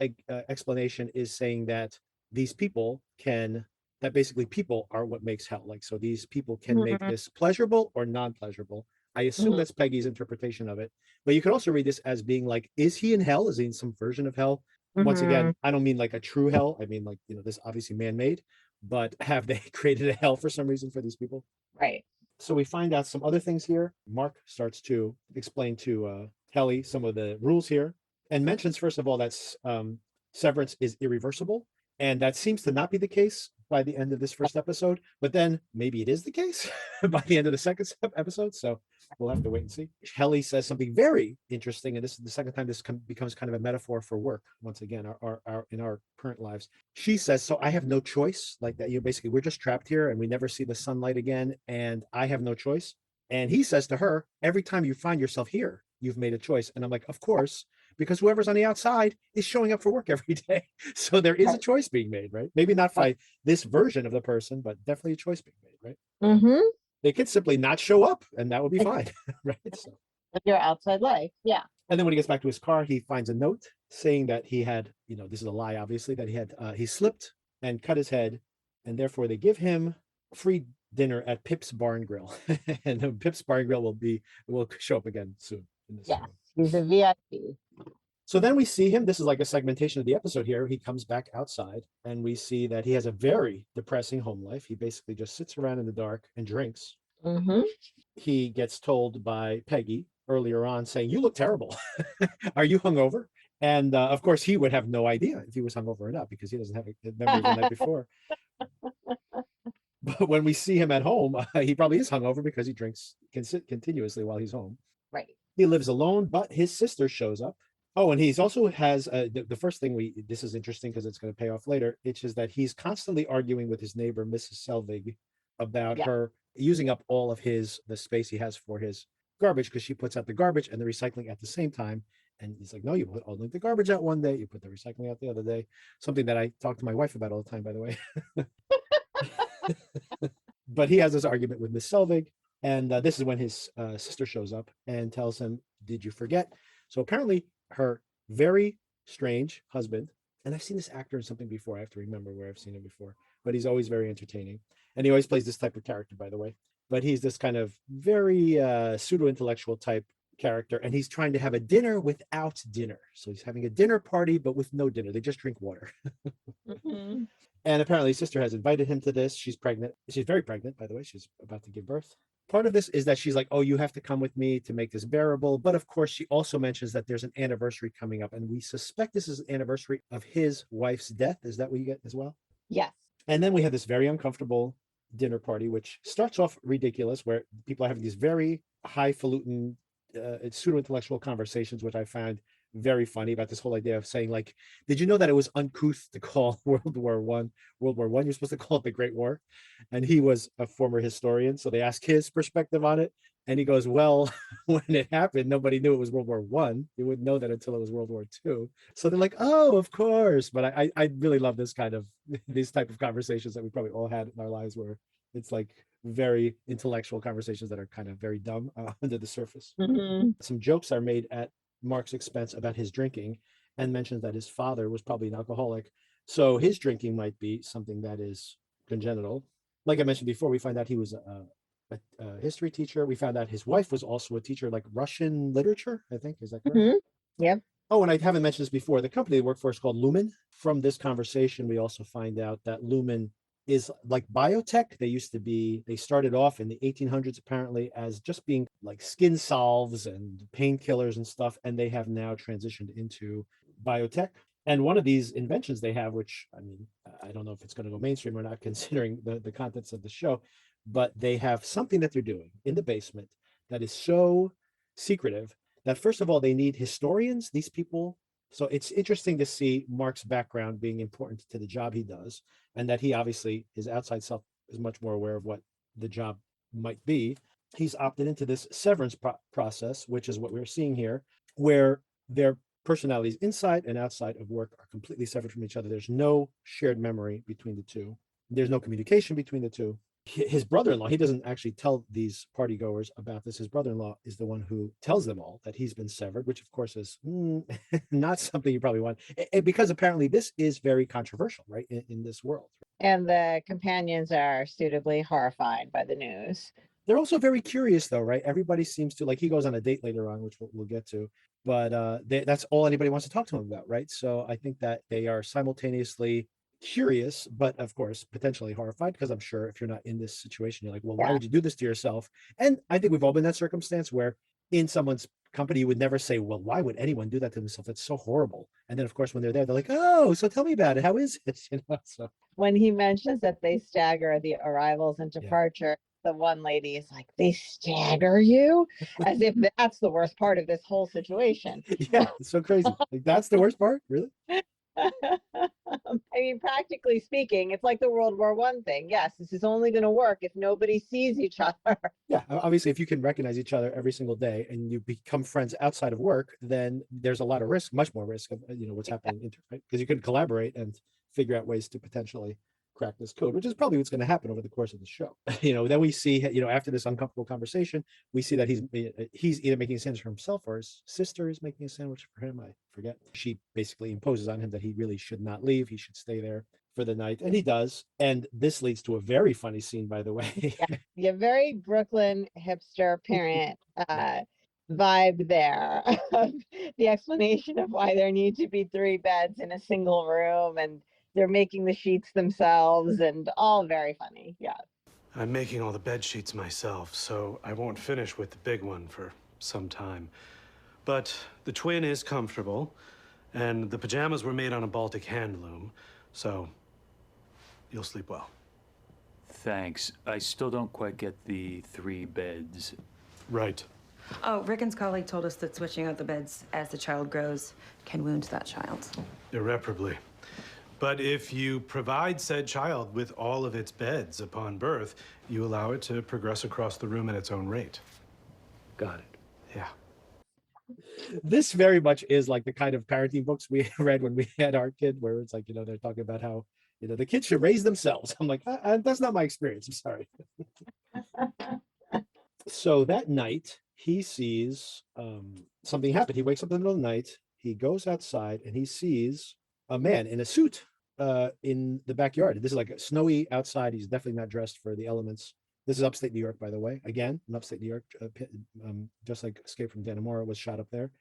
A: explanation is saying that basically people are what makes hell. Like, so these people can make this pleasurable or non-pleasurable. I assume that's Peggy's interpretation of it. But you could also read this as being like, is he in hell? Is he in some version of hell? Once again, I don't mean like a true hell. I mean like, this obviously man-made, but have they created a hell for some reason for these people?
B: Right.
A: So we find out some other things here. Mark starts to explain to Helly some of the rules here, and mentions, first of all, that severance is irreversible. And that seems to not be the case by the end of this first episode, but then maybe it is the case by the end of the second episode. So we'll have to wait and see. Helly says something very interesting, and this is the second time this becomes kind of a metaphor for work. Once again, our in our current lives, she says, so I have no choice, like that. Basically, we're just trapped here and we never see the sunlight again, and I have no choice. And he says to her, every time you find yourself here, you've made a choice. And I'm like, of course, because whoever's on the outside is showing up for work every day. So there is a
B: Right.
A: choice being made, right? Maybe not by this version of the person, but definitely a choice being made, right?
B: Mm-hmm.
A: They could simply not show up and that would be fine, right? So,
B: With your outside life. Yeah.
A: and then when he gets back to his car, he finds a note saying that he had, this is a lie, obviously, that he slipped and cut his head, and therefore they give him free dinner at Pip's Bar and Grill, and Pip's Bar and Grill will show up again soon in this.
B: Yes. He's a VIP.
A: So then we see him. This is like a segmentation of the episode here. He comes back outside, and we see that he has a very depressing home life. He basically just sits around in the dark and drinks.
B: Mm-hmm.
A: He gets told by Peggy earlier on, saying, "You look terrible. Are you hungover?" And of course, he would have no idea if he was hungover or not because he doesn't have a memory of the night before. But when we see him at home, he probably is hungover because he drinks continuously while he's home.
B: Right.
A: He lives alone, but his sister shows up. Oh, and he's also has the first thing this is interesting because it's going to pay off later. It's just that he's constantly arguing with his neighbor, Mrs. Selvig, about her using up all of the space he has for his garbage because she puts out the garbage and the recycling at the same time. And he's like, no, you put only the garbage out one day, you put the recycling out the other day. Something that I talk to my wife about all the time, by the way. But he has this argument with Miss Selvig, and this is when his sister shows up and tells him, "Did you forget?" So apparently, her very strange husband, and I've seen this actor in something before. I have to remember where I've seen him before, but he's always very entertaining, and he always plays this type of character, by the way. But he's this kind of very pseudo-intellectual type character, and he's trying to have a dinner without dinner. So he's having a dinner party, but with no dinner. They just drink water.
B: Mm-hmm.
A: And apparently his sister has invited him to this. She's pregnant. She's very pregnant, by the way. She's about to give birth. Part of this is that she's like, oh, you have to come with me to make this bearable. But of course, she also mentions that there's an anniversary coming up. And we suspect this is an anniversary of his wife's death. Is that what you get as well?
B: Yes.
A: And then we have this very uncomfortable dinner party, which starts off ridiculous, where people are having these very highfalutin, pseudo-intellectual conversations, which I found very funny, about this whole idea of saying, like, did you know that it was uncouth to call World War One World War One? You're supposed to call it the Great War. And he was a former historian, so they asked his perspective on it, and he goes, well, when it happened, nobody knew it was World War One. You wouldn't know that until it was World War Two. So they're like, oh, of course. But I really love this kind of these type of conversations that we probably all had in our lives, where it's like very intellectual conversations that are kind of very dumb under the surface.
B: Mm-hmm.
A: Some jokes are made at Mark's expense about his drinking, and mentions that his father was probably an alcoholic. So his drinking might be something that is congenital. Like I mentioned before, we find out he was a history teacher. We found out his wife was also a teacher, like Russian literature, I think. Is that correct?
B: Mm-hmm. Yep.
A: Oh, and I haven't mentioned this before. The company they work for is called Lumen. From this conversation, we also find out that Lumen is like biotech. They started off in the 1800s apparently as just being like skin salves and painkillers and stuff, and they have now transitioned into biotech. And one of these inventions they have, which, I mean, I don't know if it's going to go mainstream or not, considering the contents of the show, but they have something that they're doing in the basement that is so secretive that, first of all, they need historians, these people. So it's interesting to see Mark's background being important to the job he does, and that he obviously, his outside self is much more aware of what the job might be. He's opted into this severance process, which is what we're seeing here, where their personalities inside and outside of work are completely severed from each other. There's no shared memory between the two. There's no communication between the two. His brother-in-law, he doesn't actually tell these party goers about this. His brother-in-law is the one who tells them all that he's been severed, which of course is not something you probably want, because apparently this is very controversial, right, in this world.
B: And the companions are suitably horrified by the news.
A: They're also very curious, though, right? Everybody seems to, like, he goes on a date later on, which we'll get to, but that's all anybody wants to talk to him about, right? So I think that they are simultaneously curious, but of course potentially horrified, because I'm sure if you're not in this situation, you're like, well, why would you do this to yourself? And I think we've all been in that circumstance where in someone's company you would never say, well, why would anyone do that to themselves? That's so horrible. And then of course when they're there, they're like, oh, so tell me about it. How is it? So
B: when he mentions that they stagger the arrivals and departure, the one lady is like, they stagger you? As if that's the worst part of this whole situation.
A: Yeah, it's so crazy. Like, that's the worst part, really?
B: I mean, practically speaking, it's like the World War One thing. Yes, this is only going to work if nobody sees each other.
A: Yeah, obviously, if you can recognize each other every single day and you become friends outside of work, then there's a lot of risk, much more risk of what's happening, right? Because you can collaborate and figure out ways to potentially crack this code, which is probably what's going to happen over the course of the show. Then we see, after this uncomfortable conversation, we see that he's either making a sandwich for himself or his sister is making a sandwich for him. I forget. She basically imposes on him that he really should not leave. He should stay there for the night, and he does. And this leads to a very funny scene, by the way.
B: Yeah, very Brooklyn hipster parent vibe there. The explanation of why there need to be 3 beds in a single room, and they're making the sheets themselves, and all very funny. Yeah.
D: I'm making all the bed sheets myself, so I won't finish with the big one for some time. But the twin is comfortable, and the pajamas were made on a Baltic hand loom, so you'll sleep well.
G: Thanks. I still don't quite get the 3 beds.
D: Right.
H: Oh, Rickon's colleague told us that switching out the beds as the child grows can wound that child.
D: Irreparably. But if you provide said child with all of its beds upon birth, you allow it to progress across the room at its own rate.
G: Got it.
D: Yeah.
A: This very much is like the kind of parenting books we read when we had our kid, where it's like, they're talking about how, the kids should raise themselves. I'm like, that's not my experience. I'm sorry. So that night, he sees something happen. He wakes up in the middle of the night. He goes outside and he sees a man in a suit in the backyard. This is like snowy outside. He's definitely not dressed for the elements. This is upstate New York, by the way. Again, in upstate New York, just like Escape from Dannemora was shot up there.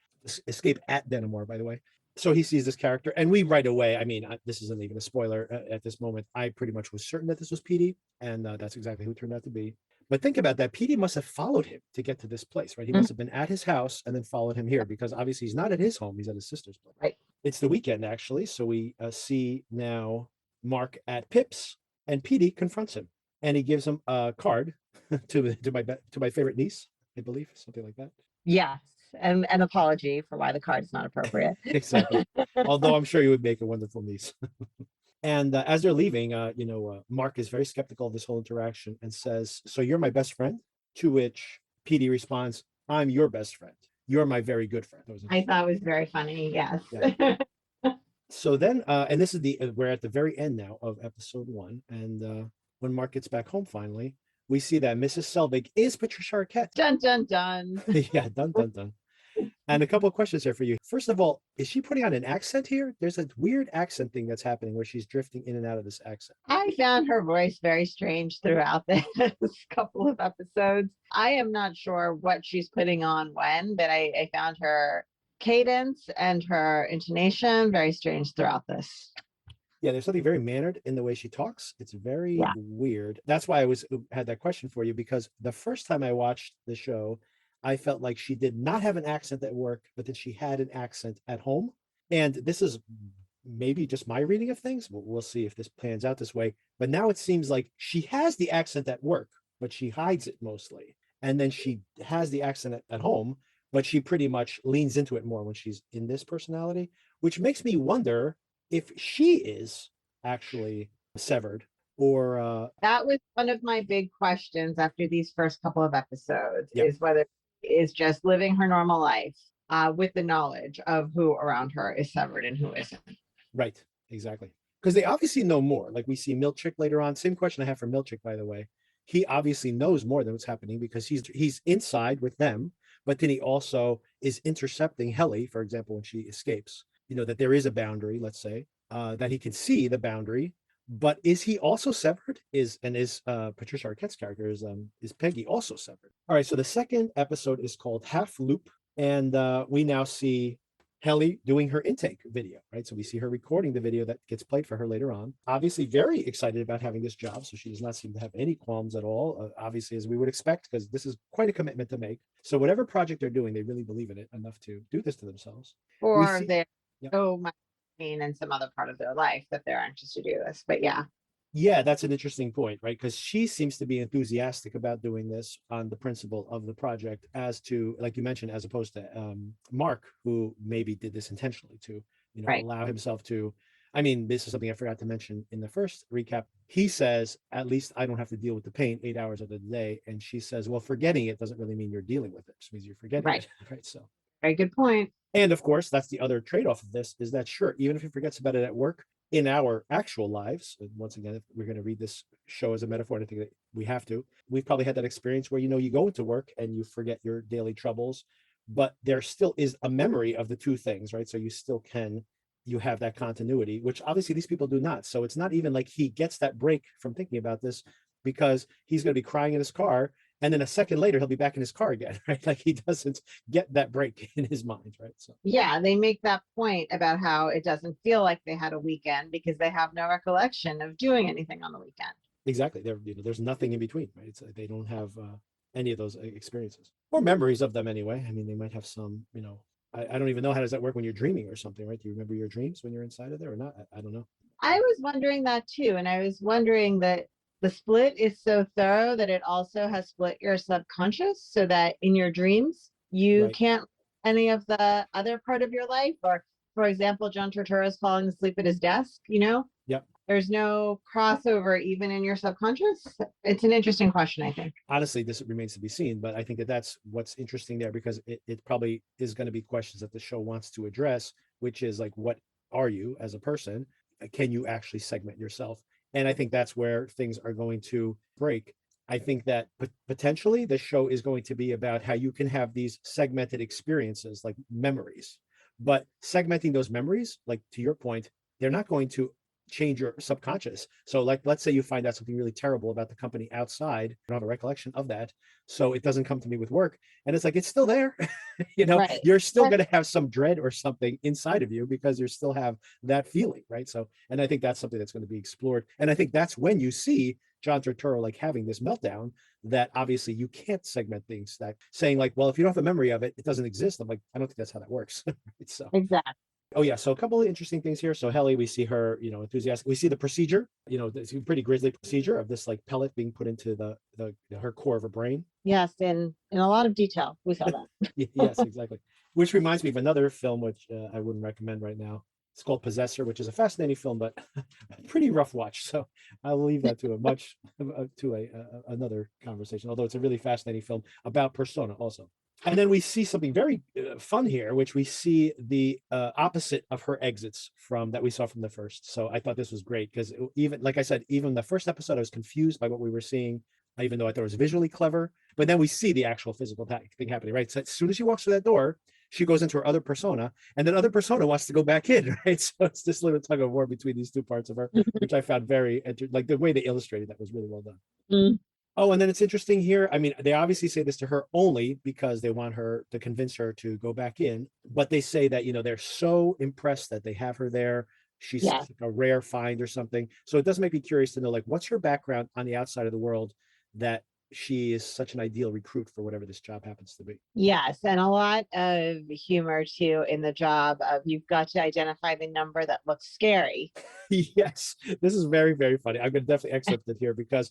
A: Escape at Dannemora, by the way. So he sees this character, and we right away, this isn't even a spoiler at this moment. I pretty much was certain that this was PD, and that's exactly who it turned out to be. But think about that. PD must have followed him to get to this place, right? He must have been at his house and then followed him here, because obviously he's not at his home. He's at his sister's place.
B: Right.
A: It's the weekend, actually. So we see now Mark at Pip's, and PD confronts him, and he gives him a card to my favorite niece, I believe, something like that.
B: Yes. And an apology for why the card's not appropriate.
A: Exactly. Although I'm sure you would make a wonderful niece. And as they're leaving, Mark is very skeptical of this whole interaction and says, "So you're my best friend?" To which PD responds, "I'm your best friend. You're my very good friend."
B: I thought it was very funny. Yes.
A: Yeah. So then, and this is we're at the very end now of episode 1. And when Mark gets back home, finally, we see that Mrs. Selvig is Patricia Arquette.
B: Dun, dun, dun.
A: Yeah, dun, dun, dun. And a couple of questions here for you. First of all, is she putting on an accent here? There's a weird accent thing that's happening where she's drifting in and out of this accent.
B: I found her voice very strange throughout this couple of episodes. I am not sure what she's putting on when, but I found her cadence and her intonation very strange throughout this.
A: Yeah, there's something very mannered in the way she talks. It's very weird. That's why I had that question for you, because the first time I watched the show, I felt like she did not have an accent at work, but that she had an accent at home. And this is maybe just my reading of things. We'll see if this plans out this way. But now it seems like she has the accent at work, but she hides it mostly. And then she has the accent at home, but she pretty much leans into it more when she's in this personality, which makes me wonder if she is actually severed, or
B: that was one of my big questions after these first couple of episodes, is whether she is just living her normal life with the knowledge of who around her is severed and who isn't.
A: Right, exactly. Because they obviously know more. Like we see Milchick later on. Same question I have for Milchick, by the way. He obviously knows more than what's happening, because he's inside with them, but then he also is intercepting Helly, for example, when she escapes. That there is a boundary, let's say, that he can see the boundary. But is he also severed? Is Patricia Arquette's character is Peggy also severed? All right, so the second episode is called Half Loop, and we now see Helly doing her intake video, right? So we see her recording the video that gets played for her later on. Obviously very excited about having this job, so she does not seem to have any qualms at all, obviously, as we would expect, because this is quite a commitment to make. So whatever project they're doing, they really believe in it enough to do this to themselves.
B: Or they're so much pain in some other part of their life that they're anxious to do this. But yeah,
A: that's an interesting point, right? Because she seems to be enthusiastic about doing this on the principle of the project, as to, like you mentioned, as opposed to Mark, who maybe did this intentionally to
B: Right.
A: allow himself to. I mean, this is something I forgot to mention in the first recap. He says, at least I don't have to deal with the pain 8 hours of the day. And she says, well, forgetting it doesn't really mean you're dealing with it. It just means you're forgetting
B: Right.
A: it. Right. So,
B: Very good point.
A: and of course, that's the other trade-off of this is that sure, even if he forgets about it at work, in our actual lives, and once again, if we're going to read this show as a metaphor, and I think that we have to, we've probably had that experience where, you go into work and you forget your daily troubles, but there still is a memory of the two things, right? So you have that continuity, which obviously these people do not. So it's not even like he gets that break from thinking about this because he's going to be crying in his car. And then a second later, he'll be back in his car again, right? Like he doesn't get that break in his mind, right? So,
B: Yeah, they make that point about how it doesn't feel like they had a weekend because they have no recollection of doing anything on the weekend.
A: exactly. There's nothing in between, right? It's they don't have any of those experiences or memories of them anyway. I mean, they might have some, I don't even know how does that work when you're dreaming or something, right? Do you remember your dreams when you're inside of there or not? I don't know.
B: I was wondering that too. And I was wondering that the split is so thorough that it also has split your subconscious so that in your dreams, you
A: Right.
B: can't any of the other part of your life. Or, for example, John Turturro is falling asleep at his desk,
A: Yep.
B: There's no crossover even in your subconscious. It's an interesting question, I think.
A: Honestly, this remains to be seen, but I think that that's what's interesting there because it probably is going to be questions that the show wants to address, which is like, what are you as a person? Can you actually segment yourself? And I think that's where things are going to break. I think that potentially the show is going to be about how you can have these segmented experiences like memories, but segmenting those memories, like to your point, they're not going to change your subconscious. So like, let's say you find out something really terrible about the company outside, I don't have a recollection of that. So it doesn't come to me with work. And it's like, it's still there.
B: Right.
A: You're still going to have some dread or something inside of you because you still have that feeling. Right. So, and I think that's something that's going to be explored. And I think that's when you see John Turturro like having this meltdown that obviously you can't segment things, that saying like, well, if you don't have a memory of it, it doesn't exist. I'm like, I don't think that's how that works. So
B: Exactly.
A: oh yeah, so a couple of interesting things here. So Helly, we see her, enthusiastic. We see the procedure, it's a pretty grisly procedure of this like pellet being put into the her core of her brain.
B: Yes, in a lot of detail. We saw that.
A: Yes, exactly. Which reminds me of another film which I wouldn't recommend right now. It's called Possessor, which is a fascinating film, but a pretty rough watch. So I'll leave that to another conversation. Although it's a really fascinating film about persona also. And then we see something very fun here, which we see the opposite of her exits from that we saw from the first. So I thought this was great because even, like I said, even the first episode, I was confused by what we were seeing, even though I thought it was visually clever. But then we see the actual physical thing happening, right? So as soon as she walks through that door, she goes into her other persona, and then other persona wants to go back in, right? So it's this little tug of war between these two parts of her, which I found very like the way they illustrated that was really well done.
B: Mm.
A: Oh, and then it's interesting here. I mean, they obviously say this to her only because they want her to convince her to go back in. But they say that, they're so impressed that they have her there. She's
B: Yeah.
A: like a rare find or something. So it does make me curious to know, like, what's her background on the outside of the world that she is such an ideal recruit for whatever this job happens to be.
B: Yes, and a lot of humor too in the job of you've got to identify the number that looks scary.
A: Yes, this is very, very funny. I'm going to definitely excerpt it here because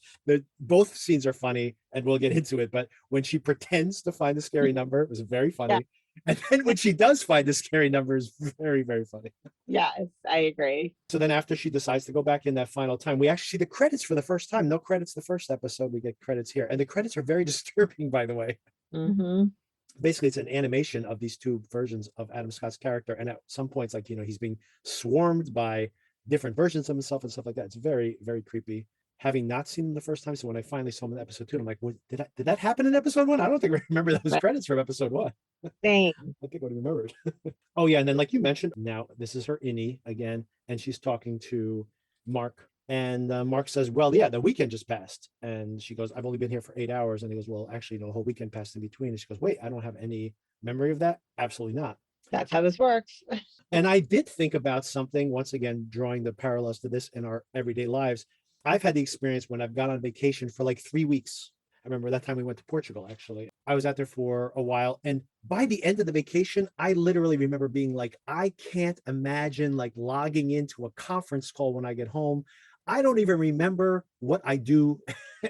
A: both scenes are funny and we'll get into it. But when she pretends to find the scary number, it was very funny.
B: Yeah.
A: And then when she does find the scary number, is very, very funny.
B: Yes, I agree.
A: So then after she decides to go back in that final time, we actually see the credits for the first time. No credits the first episode. We get credits here. And the credits are very disturbing, by the way.
B: Mm-hmm.
A: Basically, it's an animation of these two versions of Adam Scott's character. And at some points, like, he's being swarmed by different versions of himself and stuff like that. It's very, very creepy. Having not seen him the first time, so when I finally saw him in episode 2, I'm like, did that happen in episode 1? I don't think I remember those credits from episode 1.
B: Same.
A: I think I would have remembered. Oh yeah, and then like you mentioned, now this is her innie again, and she's talking to Mark, and Mark says, "Well, yeah, the weekend just passed," and she goes, "I've only been here for 8 hours," and he goes, "Well, actually, no, the whole weekend passed in between," and she goes, "Wait, I don't have any memory of that. Absolutely not."
B: That's how this works.
A: And I did think about something, once again, drawing the parallels to this in our everyday lives. I've had the experience when I've gone on vacation for like 3 weeks. I remember that time we went to Portugal, actually. I was out there for a while. And by the end of the vacation, I literally remember being like, I can't imagine like logging into a conference call when I get home. I don't even remember what I do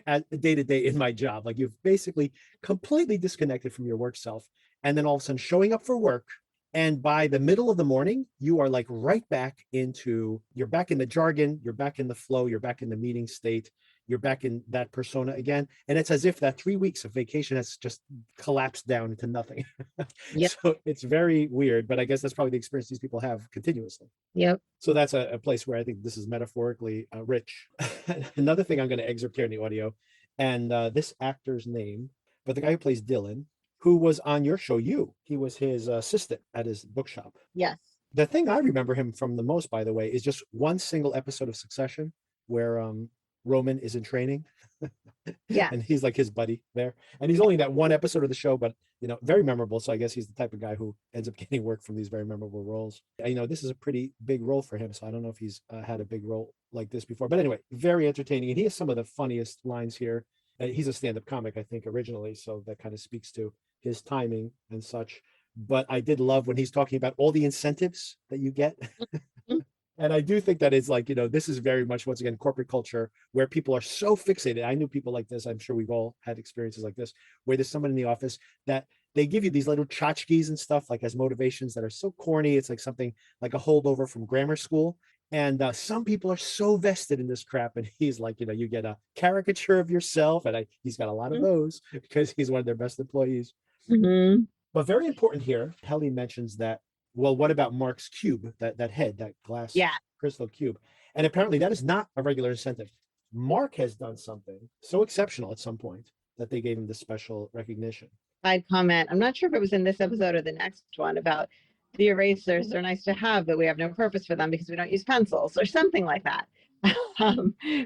A: at day to day in my job. Like, you've basically completely disconnected from your work self. And then all of a sudden showing up for work And by the middle of the morning, you are like right back into, you're back in the jargon, you're back in the flow, you're back in the meeting state, you're back in that persona again. And it's as if that 3 weeks of vacation has just collapsed down into nothing.
B: Yep.
A: So it's very weird, but I guess that's probably the experience these people have continuously.
B: Yep.
A: So that's a place where I think this is metaphorically rich. Another thing I'm going to excerpt here in the audio, and this actor's name, but the guy who plays Dylan, who was on your show, he was his assistant at his bookshop.
B: Yes.
A: The thing I remember him from the most, by the way, is just one single episode of Succession where Roman is in training.
B: Yeah.
A: And he's like his buddy there. And he's only in that one episode of the show, but very memorable. So I guess he's the type of guy who ends up getting work from these very memorable roles. This is a pretty big role for him. So I don't know if he's had a big role like this before. But anyway, very entertaining. And he has some of the funniest lines here. He's a stand-up comic, I think, originally. So that kind of speaks to his timing and such. But I did love when he's talking about all the incentives that you get. And I do think that it's like, this is very much, once again, corporate culture where people are so fixated. I knew people like this. I'm sure we've all had experiences like this, where there's someone in the office that they give you these little tchotchkes and stuff like as motivations that are so corny. It's like something like a holdover from grammar school. And some people are so vested in this crap. And he's like, you get a caricature of yourself. And he's got a lot of those because he's one of their best employees.
B: Mm-hmm.
A: But very important here, Helly mentions that, well, what about Mark's cube, that head, that glass crystal cube? And apparently that is not a regular incentive. Mark has done something so exceptional at some point that they gave him this special recognition.
B: I'd comment, I'm not sure if it was in this episode or the next one, about the erasers. They're nice to have, but we have no purpose for them because we don't use pencils or something like that.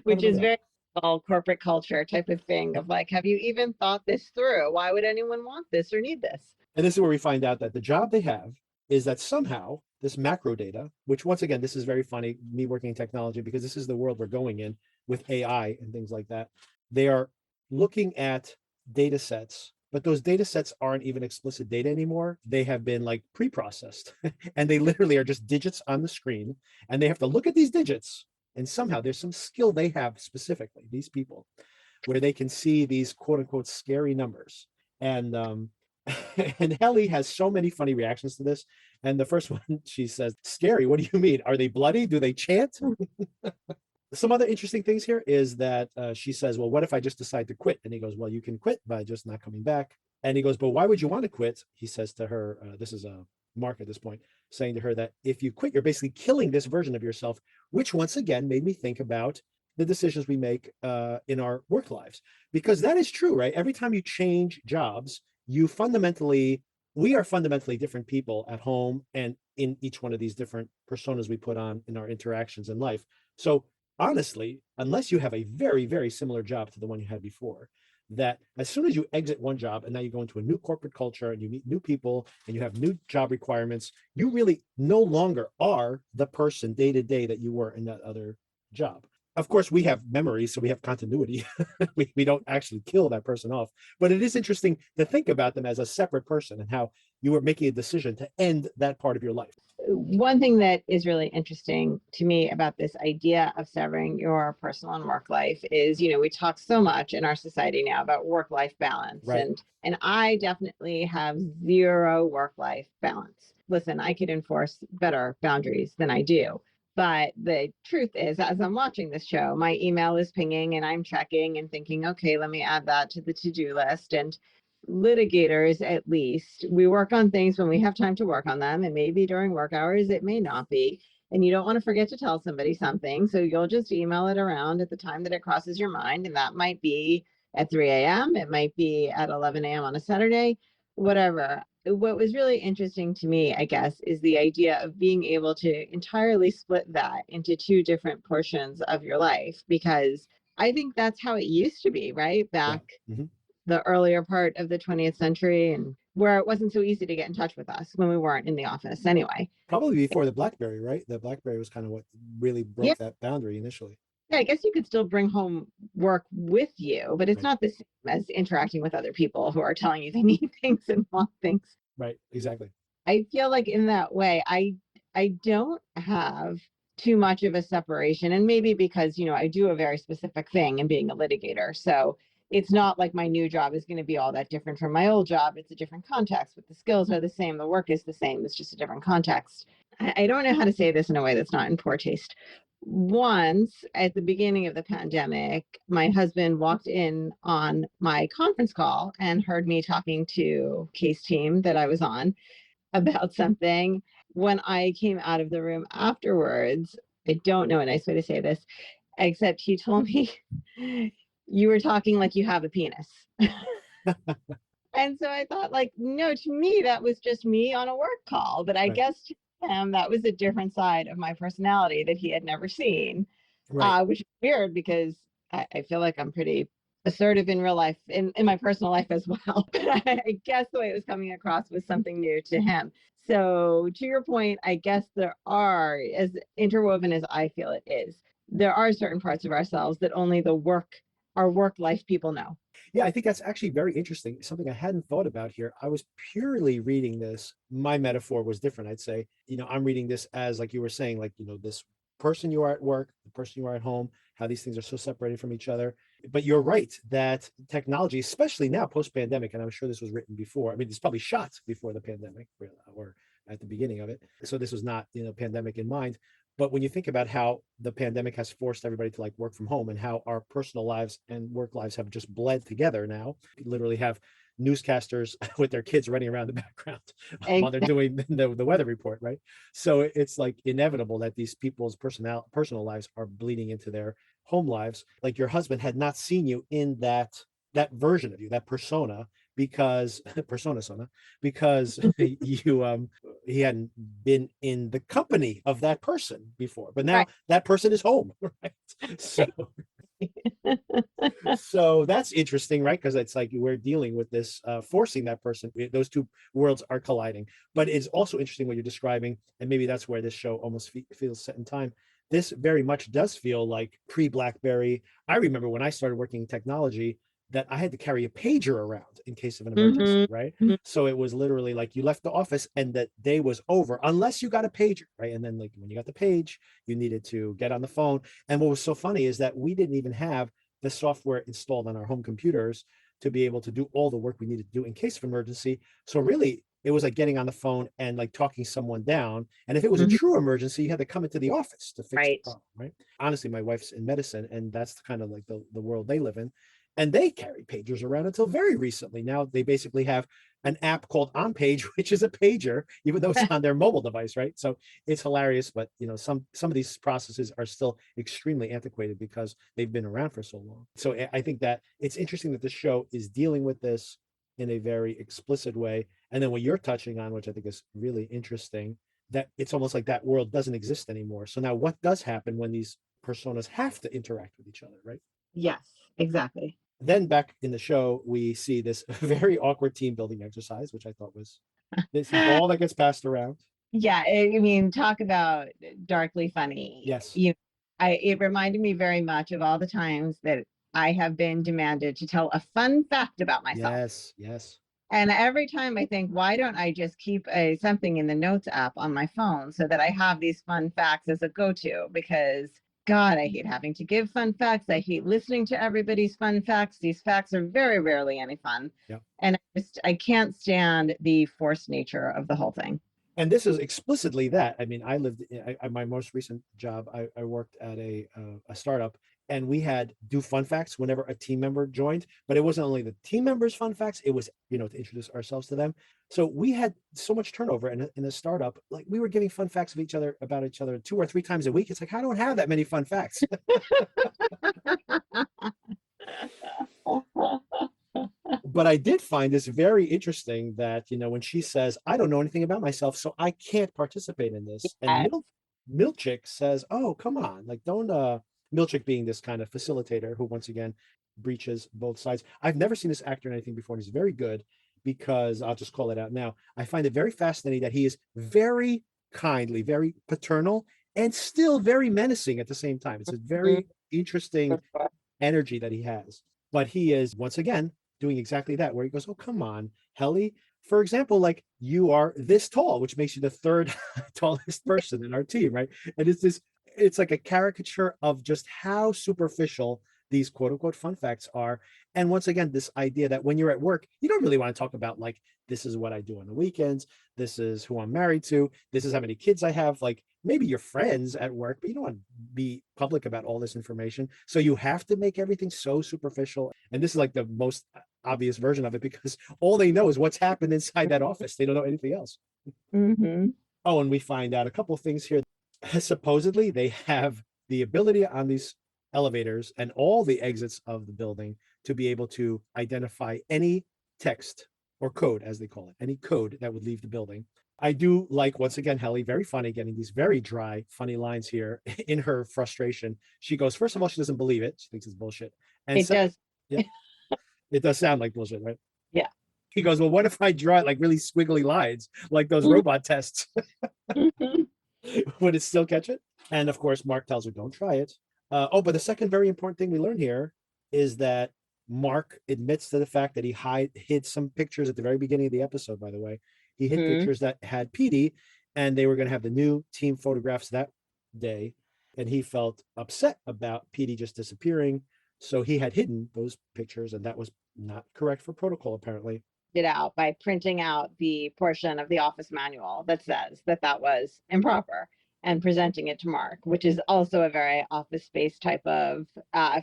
B: Which is very all corporate culture type of thing of like, have you even thought this through? Why would anyone want this or need this?
A: And this is where we find out that the job they have is that somehow this macro data, which once again, this is very funny, me working in technology, because this is the world we're going in with AI and things like that. They are looking at data sets, but those data sets aren't even explicit data anymore. They have been like pre-processed and they literally are just digits on the screen. And they have to look at these digits. And somehow there's some skill they have specifically, these people, where they can see these quote unquote scary numbers. And and Helly has so many funny reactions to this. And the first one, she says, scary, what do you mean? Are they bloody? Do they chant? Some other interesting things here is that she says, well, what if I just decide to quit? And he goes, well, you can quit by just not coming back. And he goes, but why would you want to quit? He says to her, this is Mark at this point, saying to her that if you quit, you're basically killing this version of yourself, which once again made me think about the decisions we make in our work lives. Because that is true, right? Every time you change jobs, we are fundamentally different people at home and in each one of these different personas we put on in our interactions in life. So honestly, unless you have a very, very similar job to the one you had before, that as soon as you exit one job and now you go into a new corporate culture and you meet new people and you have new job requirements, you really no longer are the person day to day that you were in that other job. Of course, we have memories, so we have continuity. we don't actually kill that person off. But it is interesting to think about them as a separate person and how you were making a decision to end that part of your life.
B: One thing that is really interesting to me about this idea of severing your personal and work life is, we talk so much in our society now about work-life balance.
A: Right.
B: And I definitely have zero work-life balance. Listen, I could enforce better boundaries than I do. But the truth is, as I'm watching this show, my email is pinging and I'm checking and thinking, okay, let me add that to the to-do list. And litigators, at least, we work on things when we have time to work on them. And maybe during work hours, it may not be. And you don't want to forget to tell somebody something. So you'll just email it around at the time that it crosses your mind. And that might be at 3 a.m. It might be at 11 a.m. on a Saturday, whatever. What was really interesting to me, I guess, is the idea of being able to entirely split that into two different portions of your life, because I think that's how it used to be, right? Back the earlier part of the 20th century, and where it wasn't so easy to get in touch with us when we weren't in the office anyway.
A: Probably before the BlackBerry, right? The BlackBerry was kind of what really broke that boundary initially.
B: Yeah, I guess you could still bring home work with you, but it's not the same as interacting with other people who are telling you they need things and want things.
A: Right, exactly.
B: I feel like in that way, I don't have too much of a separation, and maybe because, I do a very specific thing in being a litigator. So it's not like my new job is going to be all that different from my old job. It's a different context, but the skills are the same. The work is the same. It's just a different context. I don't know how to say this in a way that's not in poor taste. Once at the beginning of the pandemic, my husband walked in on my conference call and heard me talking to case team that I was on about something. When I came out of the room afterwards, I don't know a nice way to say this, except he told me, you were talking like you have a penis. And so I thought, like, no, to me, that was just me on a work call. But I
A: Right.
B: guess to him, that was a different side of my personality that he had never seen,
A: Right.
B: which is weird because I feel like I'm pretty assertive in real life, in my personal life as well. But I guess the way it was coming across was something new to him. So to your point, I guess there are, as interwoven as I feel it is, there are certain parts of ourselves that only our work life people know.
A: Yeah, I think that's actually very interesting. Something I hadn't thought about here. I was purely reading this. My metaphor was different. I'd say, I'm reading this as, like you were saying, like, this person you are at work, the person you are at home, how these things are so separated from each other. But you're right that technology, especially now post-pandemic, and I'm sure this was written before. I mean, it's probably shot before the pandemic or at the beginning of it. So this was not, pandemic in mind. But when you think about how the pandemic has forced everybody to like work from home and how our personal lives and work lives have just bled together now, you literally have newscasters with their kids running around the background while they're doing the weather report, right? So it's like inevitable that these people's personal lives are bleeding into their home lives. Like your husband had not seen you in that version of you, that persona, because because you he hadn't been in the company of that person before, but now
B: Right.
A: that person is home, right? So that's interesting, right? Because it's like we're dealing with this forcing that person, those two worlds are colliding. But it's also interesting what you're describing, and maybe that's where this show almost feels set in time. This very much does feel like pre-BlackBerry. I remember when I started working in technology that I had to carry a pager around in case of an emergency, right? So it was literally like you left the office and that day was over unless you got a pager, right? And then like when you got the page, you needed to get on the phone. And what was so funny is that we didn't even have the software installed on our home computers to be able to do all the work we needed to do in case of emergency. So really, it was like getting on the phone and like talking someone down. And if it was a true emergency, you had to come into the office to fix the problem, right? Honestly, my wife's in medicine, and that's kind of like the world they live in. And they carry pagers around until very recently. Now they basically have an app called On Page, which is a pager, even though it's on their mobile device, right? So it's hilarious, but some of these processes are still extremely antiquated because they've been around for so long. So I think that it's interesting that the show is dealing with this in a very explicit way. And then what you're touching on, which I think is really interesting, that it's almost like that world doesn't exist anymore. So now what does happen when these personas have to interact with each other, right?
B: Yes, exactly.
A: Then back in the show, we see this very awkward team building exercise, which I thought was this ball that gets passed around.
B: Yeah, I mean, talk about darkly funny.
A: Yes.
B: It reminded me very much of all the times that I have been demanded to tell a fun fact about myself.
A: Yes, yes.
B: And every time I think, why don't I just keep something in the notes app on my phone so that I have these fun facts as a go-to? Because God, I hate having to give fun facts. I hate listening to everybody's fun facts. These facts are very rarely any fun.
A: Yep.
B: And I can't stand the forced nature of the whole thing.
A: And this is explicitly that. I mean, my most recent job, I worked at a startup, and we had do fun facts whenever a team member joined, but it wasn't only the team members' fun facts, it was, to introduce ourselves to them. So we had so much turnover in a startup, like we were giving fun facts about each other 2 or 3 times a week. It's like, I don't have that many fun facts. But I did find this very interesting that, when she says, I don't know anything about myself, so I can't participate in this. And Milchick says, oh, come on, like don't, Milchick being this kind of facilitator who once again breaches both sides. I've never seen this actor in anything before, and he's very good because I'll just call it out now. I find it very fascinating that he is very kindly, very paternal, and still very menacing at the same time. It's a very interesting energy that he has. But he is, once again, doing exactly that, where he goes, oh, come on, Helly. For example, like you are this tall, which makes you the 3rd tallest person in our team, right? And it's like a caricature of just how superficial these quote unquote fun facts are. And once again, this idea that when you're at work, you don't really want to talk about like, this is what I do on the weekends. This is who I'm married to. This is how many kids I have. Like maybe your friends at work, but you don't want to be public about all this information. So you have to make everything so superficial. And this is like the most obvious version of it because all they know is what's happened inside that office. They don't know anything else.
B: Mm-hmm.
A: Oh, and we find out a couple of things here. Supposedly, they have the ability on these elevators and all the exits of the building to be able to identify any text or code, as they call it, any code that would leave the building. I do like, once again, Helly, very funny, getting these very dry, funny lines here in her frustration. She goes, first of all, she doesn't believe it. She thinks it's bullshit. And
B: It does.
A: Yeah, it does sound like bullshit, right?
B: Yeah.
A: He goes, well, what if I draw it like really squiggly lines, like those robot tests? Would it still catch it? And of course, Mark tells her, don't try it. But the second very important thing we learn here is that Mark admits to the fact that he hid some pictures at the very beginning of the episode, by the way. He hid pictures that had Petey, and they were going to have the new team photographs that day. And he felt upset about Petey just disappearing. So he had hidden those pictures, and that was not correct for protocol, apparently.
B: It out by printing out the portion of the office manual that says that that was improper and presenting it to Mark, which is also a very Office Space type of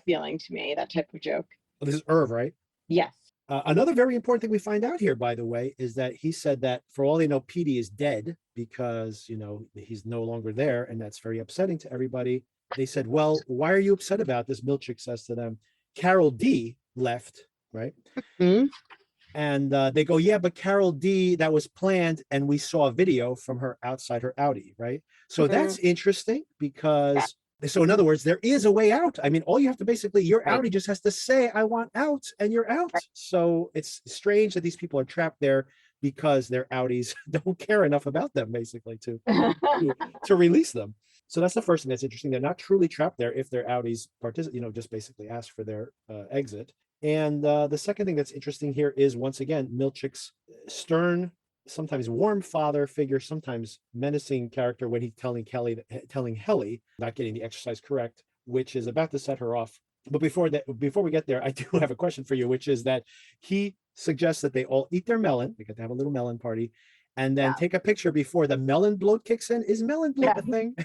B: feeling to me, that type of joke.
A: Well, this is Irv, right?
B: Yes.
A: Another very important thing we find out here, by the way, is that he said that for all they know, Petey is dead because, you know, he's no longer there. And that's very upsetting to everybody. They said, well, why are you upset about this? Milchick says to them, Carol D left, right?
B: Mm-hmm.
A: And they go, yeah, but Carol D, that was planned. And we saw a video from her outside her Audi, right? So that's interesting because, so in other words, there is a way out. I mean, all you have to basically, your Audi just has to say, I want out, and you're out. So it's strange that these people are trapped there because their Audis don't care enough about them, basically, to release them. So that's the first thing that's interesting. They're not truly trapped there if their Audis just basically ask for their exit. And the second thing that's interesting here is, once again, Milchick's stern, sometimes warm father figure, sometimes menacing character when he's telling Helly not getting the exercise correct, which is about to set her off. But before we get there, I do have a question for you, which is that he suggests that they all eat their melon. They get to have a little melon party, and then take a picture before the melon bloat kicks in. Is melon bloat a thing?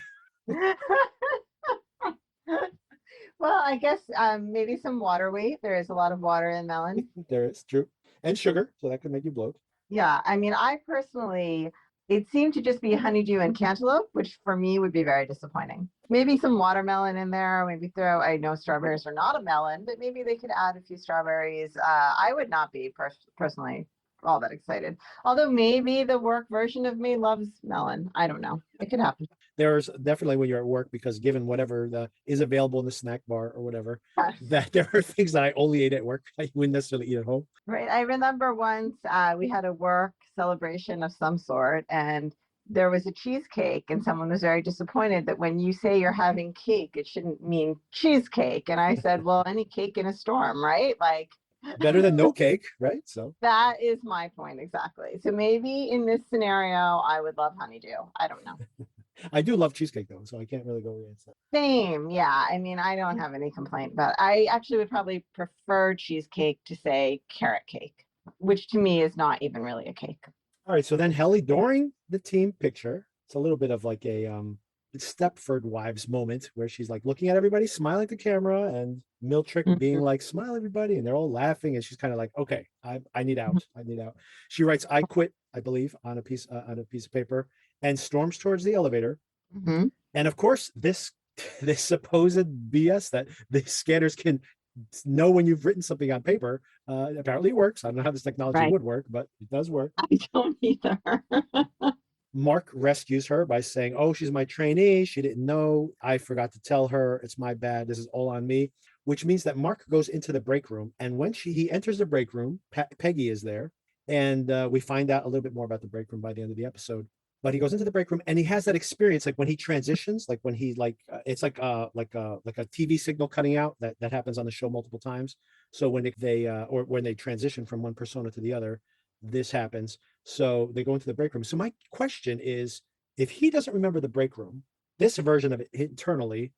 B: Well, I guess maybe some water weight. There is a lot of water in melon.
A: There is, true. And sugar, so that could make you bloat.
B: Yeah, I mean, I personally, it seemed to just be honeydew and cantaloupe, which for me would be very disappointing. Maybe some watermelon in there, maybe I know strawberries are not a melon, but maybe they could add a few strawberries. I would not be personally all that excited. Although maybe the work version of me loves melon. I don't know. It could happen.
A: There's definitely when you're at work, because given whatever is available in the snack bar or whatever, that there are things that I only ate at work I wouldn't necessarily eat at home.
B: Right. I remember once we had a work celebration of some sort, and there was a cheesecake, and someone was very disappointed that when you say you're having cake, it shouldn't mean cheesecake. And I said, well, any cake in a storm, right? Like,
A: better than no cake, right? So
B: that is my point exactly. So maybe in this scenario, I would love honeydew. I don't know.
A: I do love cheesecake though, so I can't really go against that.
B: Same, yeah. I mean, I don't have any complaint about it. I actually would probably prefer cheesecake to say carrot cake, which to me is not even really a cake.
A: All right, so then Helly, during the team picture, it's a little bit of like a Stepford Wives moment where she's like looking at everybody, smiling at the camera, and Milchick being like, smile everybody, and they're all laughing, and she's kind of like, okay, I need out. I need out. She writes, I quit, I believe, on a piece of paper, and storms towards the elevator. And of course, this supposed BS that the scanners can know when you've written something on paper apparently works. I don't know how this technology would work, but it does work.
B: I don't either.
A: Mark rescues her by saying, oh, she's my trainee. She didn't know. I forgot to tell her. It's my bad. This is all on me, which means that Mark goes into the break room. And when he enters the break room, Peggy is there. And we find out a little bit more about the break room by the end of the episode. But he goes into the break room and he has that experience, like when he transitions, like when he it's like a TV signal cutting out that happens on the show multiple times. So when they transition from one persona to the other, this happens. So they go into the break room. So my question is, if he doesn't remember the break room, this version of it internally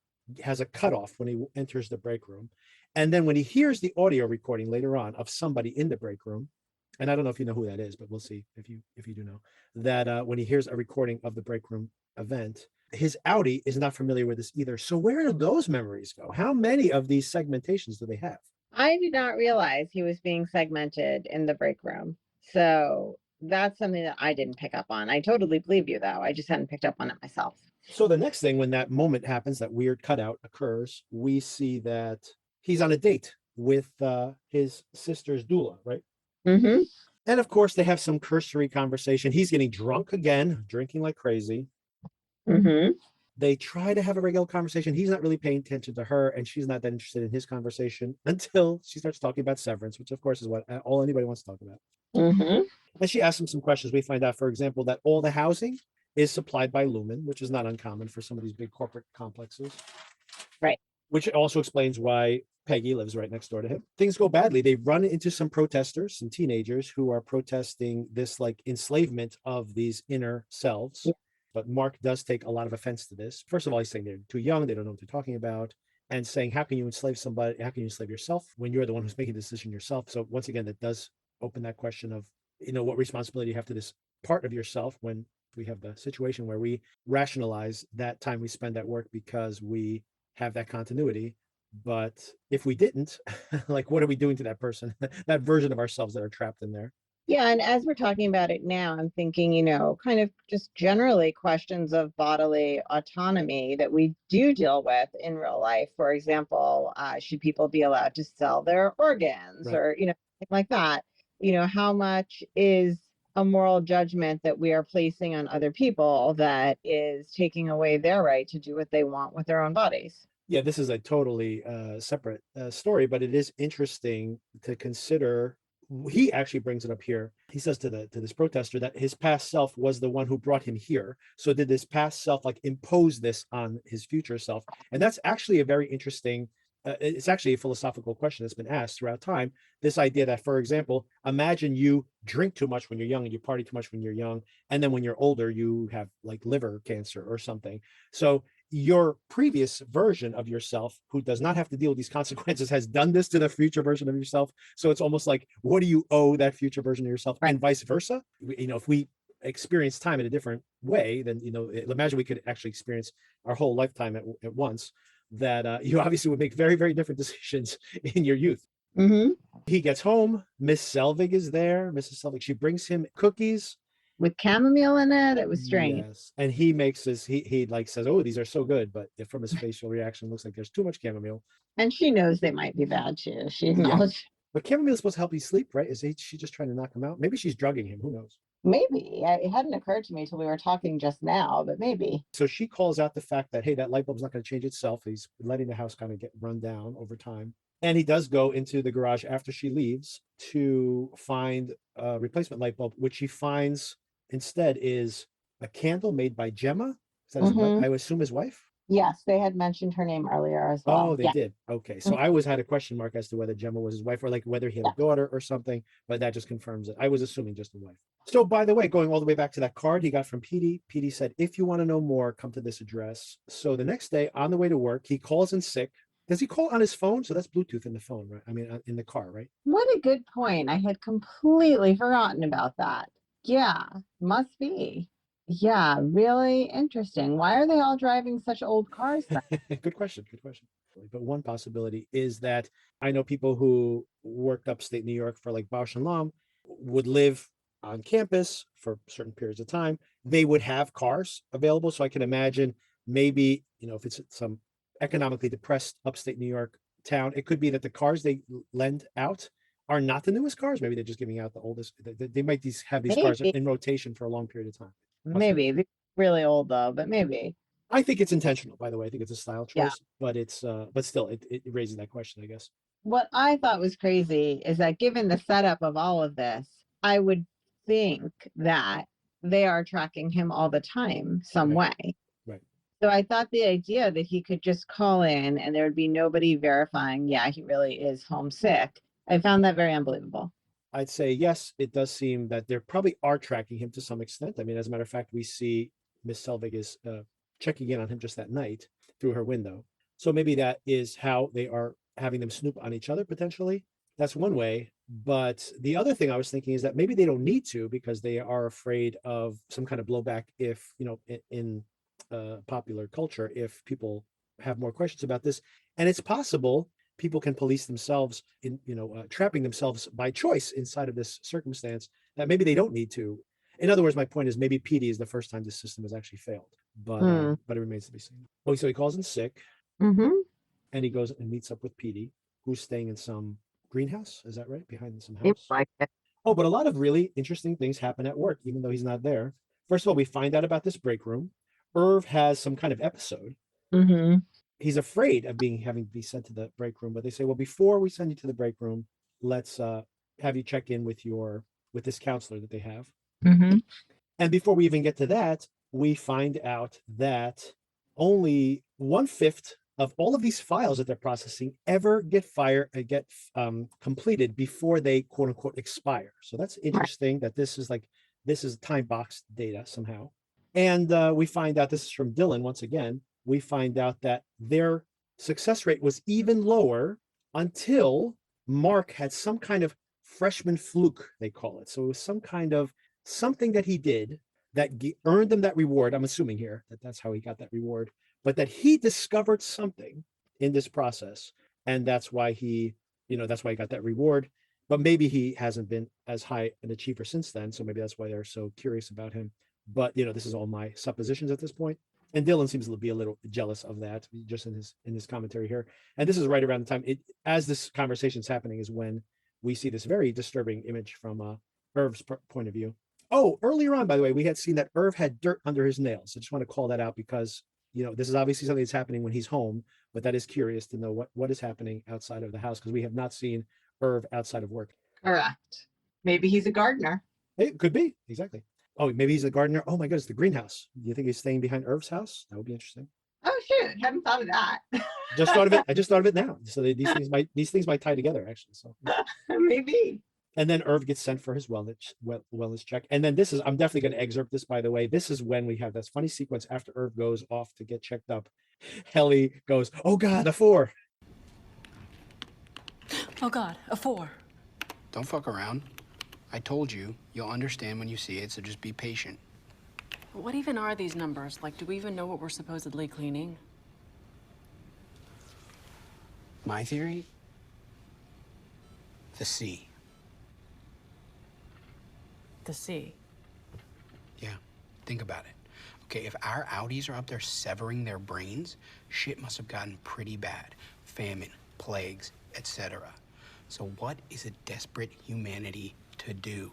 A: has a cutoff when he enters the break room. And then when he hears the audio recording later on of somebody in the break room, and I don't know if you know who that is, but we'll see if you do know that when he hears a recording of the break room event, his Audi is not familiar with this either. So where do those memories go? How many of these segmentations do they have?
B: I did not realize he was being segmented in the break room. So that's something that I didn't pick up on. I totally believe you, though. I just hadn't picked up on it myself.
A: So the next thing, when that moment happens, that weird cutout occurs, we see that he's on a date with his sister's doula, right?
B: Mm-hmm.
A: And of course, they have some cursory conversation. He's getting drunk again, drinking like crazy.
B: Mm-hmm.
A: They try to have a regular conversation. He's not really paying attention to her, and she's not that interested in his conversation until she starts talking about Severance, which of course is what all anybody wants to talk about.
B: Mm-hmm.
A: And she asks him some questions. We find out, for example, that all the housing is supplied by Lumen, which is not uncommon for some of these big corporate complexes.
B: Right.
A: Which also explains why Peggy lives right next door to him. Things go badly. They run into some protesters, some teenagers who are protesting this like enslavement of these inner selves.
B: Yeah.
A: But Mark does take a lot of offense to this. First of all, he's saying they're too young, they don't know what they're talking about, and saying, how can you enslave somebody? How can you enslave yourself when you're the one who's making the decision yourself? So once again, that does open that question of, what responsibility you have to this part of yourself when we have the situation where we rationalize that time we spend at work because we have that continuity. But if we didn't, like, what are we doing to that person, that version of ourselves that are trapped in there?
B: Yeah, and as we're talking about it now, I'm thinking, kind of just generally questions of bodily autonomy that we do deal with in real life. For example, should people be allowed to sell their organs,
A: Right.
B: or, something like that? How much is a moral judgment that we are placing on other people that is taking away their right to do what they want with their own bodies?
A: Yeah, this is a totally separate story, but it is interesting to consider. He actually brings it up here. He says to this protester that his past self was the one who brought him here. So did this past self like impose this on his future self? And that's actually a very interesting. It's actually a philosophical question that's been asked throughout time. This idea that, for example, imagine you drink too much when you're young and you party too much when you're young, and then when you're older you have like liver cancer or something. So your previous version of yourself, who does not have to deal with these consequences, has done this to the future version of yourself. So it's almost like, what do you owe that future version of yourself? Right. And vice versa. If we experience time in a different way, then, imagine we could actually experience our whole lifetime at once, that you obviously would make very, very different decisions in your youth.
B: Mm-hmm.
A: He gets home. Miss Selvig is there. Mrs. Selvig, she brings him cookies
B: with chamomile in it. It was strange.
A: Yes. And he makes this, he like says, oh, these are so good, but from his facial reaction, it looks like there's too much chamomile.
B: And she knows they might be bad too. She acknowledged.
A: Yeah. But chamomile is supposed to help you sleep, right? Is she just trying to knock him out? Maybe she's drugging him. Who knows?
B: Maybe. It hadn't occurred to me till we were talking just now, but maybe.
A: So she calls out the fact that, hey, that light bulb's not going to change itself. He's letting the house kind of get run down over time. And he does go into the garage after she leaves to find a replacement light bulb, which he finds instead is a candle made by Gemma. Is that his wife? I would assume his wife.
B: Yes, they had mentioned her name earlier as well.
A: Oh, they did. Okay. So I always had a question mark as to whether Gemma was his wife or like whether he had a daughter or something, but that just confirms it. I was assuming just a wife. So by the way, going all the way back to that card he got from Petey, Petey said, if you want to know more, come to this address. So the next day on the way to work, he calls in sick. Does he call on his phone? So that's Bluetooth in the phone, right? I mean, in the car, right?
B: What a good point. I had completely forgotten about that. Yeah, must be. Yeah, really interesting. Why are they all driving such old cars then?
A: Good question. Good question. But one possibility is that I know people who worked upstate New York for like Bausch and Lomb would live on campus for certain periods of time. They would have cars available. So I can imagine maybe, if it's some economically depressed upstate New York town, it could be that the cars they lend out are not the newest cars. Maybe they're just giving out the oldest. They might have these cars in rotation for a long period of time.
B: Maybe. They're really old though, but maybe.
A: I think it's intentional, by the way. I think it's a style choice,
B: Yeah.
A: but but still it raises that question, I guess.
B: What I thought was crazy is that given the setup of all of this, I would think that they are tracking him all the time some way.
A: Right.
B: So I thought the idea that he could just call in and there would be nobody verifying, yeah, he really is homesick. I found that very unbelievable.
A: I'd say, yes, it does seem that they probably are tracking him to some extent. I mean, as a matter of fact, we see Miss Selvig is checking in on him just that night through her window. So maybe that is how they are having them snoop on each other potentially. That's one way. But the other thing I was thinking is that maybe they don't need to because they are afraid of some kind of blowback if, in popular culture, if people have more questions about this. And it's possible people can police themselves in, trapping themselves by choice inside of this circumstance that maybe they don't need to. In other words, my point is maybe PD is the first time this system has actually failed, but it remains to be seen. Oh, so he calls in sick and he goes and meets up with PD, who's staying in some greenhouse. Is that right? Behind some
B: Seems
A: house.
B: like it.
A: Oh, but a lot of really interesting things happen at work, even though he's not there. First of all, we find out about this break room. Irv has some kind of episode. He's afraid of having to be sent to the break room, but they say, well, before we send you to the break room, let's have you check in with this counselor that they have. And before we even get to that, we find out that only 1/5 of all of these files that they're processing ever get completed before they quote unquote expire. So that's interesting that this is time box data somehow. And we find out, this is from Dylan once again, we find out that their success rate was even lower until Mark had some kind of freshman fluke, they call it. So it was some kind of something that he did that earned them that reward. I'm assuming here that that's how he got that reward, but that he discovered something in this process. And that's why he got that reward. But maybe he hasn't been as high an achiever since then. So maybe that's why they're so curious about him. But this is all my suppositions at this point. And Dylan seems to be a little jealous of that, just in his commentary here. And this is right around the time as this conversation is happening is when we see this very disturbing image from Irv's point of view. Oh, earlier on, by the way, we had seen that Irv had dirt under his nails. I just want to call that out because this is obviously something that's happening when he's home, but that is curious to know what is happening outside of the house because we have not seen Irv outside of work.
B: Correct. Maybe he's a gardener.
A: It could be, exactly. Oh, maybe he's a gardener. Oh my goodness, the greenhouse. Do you think he's staying behind Irv's house? That would be interesting.
B: Oh shoot, hadn't thought of that.
A: Just thought of it. I just thought of it now. So these things might tie together actually. So
B: maybe.
A: And then Irv gets sent for his wellness check. And then I'm definitely going to excerpt this, by the way. This is when we have this funny sequence after Irv goes off to get checked up. Helly goes, oh God, a 4.
E: Oh God, a 4.
I: Don't fuck around. I told you, you'll understand when you see it, so just be patient.
J: What even are these numbers? Like, do we even know what we're supposedly cleaning?
I: My theory? The sea.
J: The sea.
I: Yeah, think about it. Okay, if our Audis are up there severing their brains, shit must have gotten pretty bad. Famine, plagues, etc. So what is a desperate humanity to do?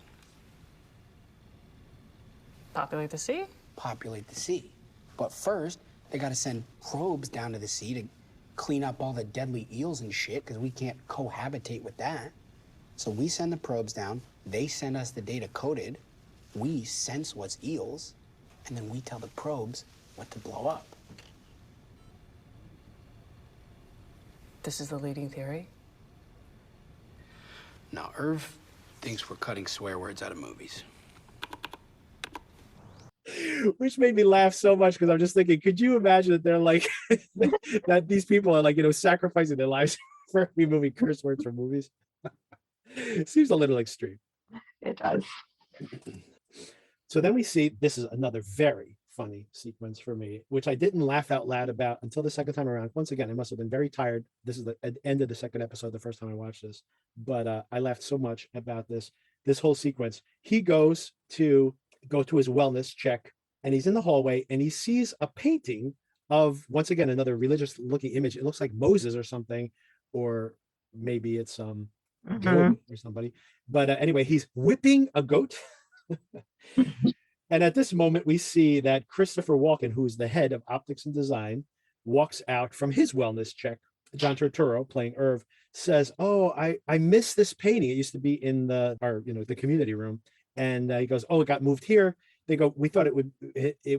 J: Populate the sea?
I: Populate the sea. But first, they gotta send probes down to the sea to clean up all the deadly eels and shit, because we can't cohabitate with that. So we send the probes down, they send us the data coded, we sense what's eels, and then we tell the probes what to blow up.
J: This is the leading theory?
I: Now, Irv thinks we're cutting swear words out of movies.
A: Which made me laugh so much because I'm just thinking, could you imagine that they're like, that these people are like, sacrificing their lives for removing curse words from movies? It seems a little extreme.
B: It does.
A: So then we see, this is another very funny sequence for me, which I didn't laugh out loud about until the second time around. Once again, I must have been very tired. This is the end of the second episode, the first time I watched this, but I laughed so much about this whole sequence. He goes to his wellness check and he's in the hallway and he sees a painting of, once again, another religious looking image. It looks like Moses or something, or maybe it's Job or somebody. But anyway, he's whipping a goat. And at this moment, we see that Christopher Walken, who's the head of optics and design, walks out from his wellness check. John Turturro, playing Irv, says, "Oh, I miss this painting. It used to be in the community room." And he goes, "Oh, it got moved here." They go, "We thought it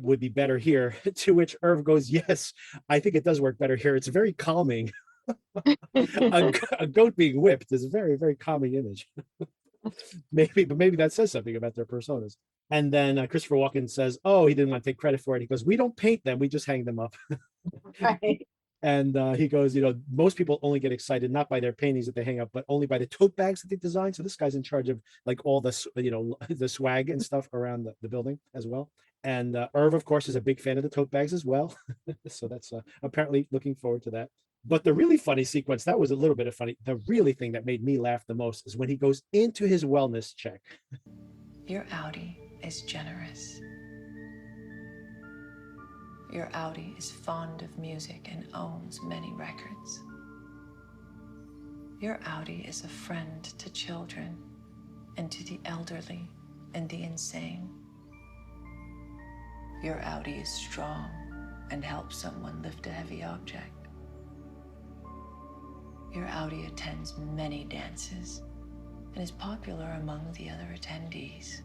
A: would be better here." To which Irv goes, "Yes, I think it does work better here. It's very calming." a goat being whipped is a very, very calming image. Maybe that says something about their personas. And then Christopher Walken says, "Oh, he didn't want to take credit for it." He goes, "We don't paint them. We just hang them up."
B: Right.
A: And he goes, most people only get excited not by their paintings that they hang up, but only by the tote bags that they design. So this guy's in charge of like all the, the swag and stuff around the building as well. And Irv, of course, is a big fan of the tote bags as well. So that's apparently looking forward to that. But the really funny sequence, that was a little bit of funny. The really thing that made me laugh the most is when he goes into his wellness check.
K: Your Audi is generous. Your Audi is fond of music and owns many records. Your Audi is a friend to children and to the elderly and the insane. Your Audi is strong and helps someone lift a heavy object. Your Audi attends many dances and is popular among the other attendees.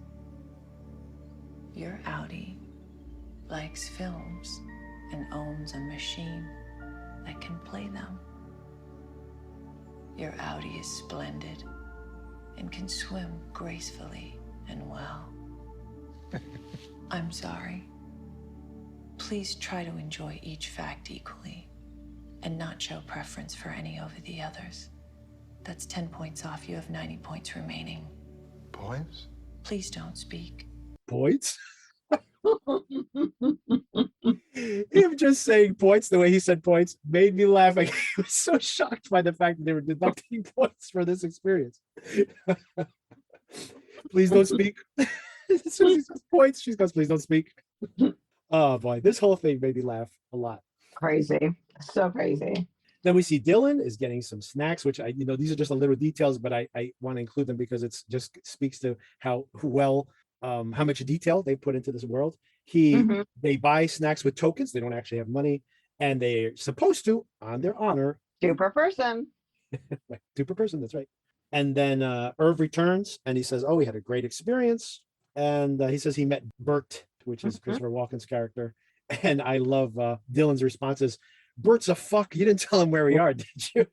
K: Your Audi likes films and owns a machine that can play them. Your Audi is splendid and can swim gracefully and well. I'm sorry. Please try to enjoy each fact equally and not show preference for any over the others. That's 10 points off. You have 90 points remaining.
L: Points?
K: Please don't speak.
A: Points? Him just saying points the way he said points made me laugh. Like, I was so shocked by the fact that they were deducting points for this experience. Please don't speak. As soon as he says points, she goes, please don't speak. Oh boy, this whole thing made me laugh a lot.
B: Crazy. So crazy.
A: Then we see Dylan is getting some snacks, which these are just a little details, but I want to include them because it's just speaks to how much detail they put into this world. They buy snacks with tokens. They don't actually have money, and they're supposed to, on their honor,
B: two per person.
A: Two per person. That's right. And then Irv returns and he says, "Oh, we had a great experience." And he says he met Bert, which is Christopher Walken's character. And I love Dylan's responses. Bert's a fuck. You didn't tell him where we are, did you?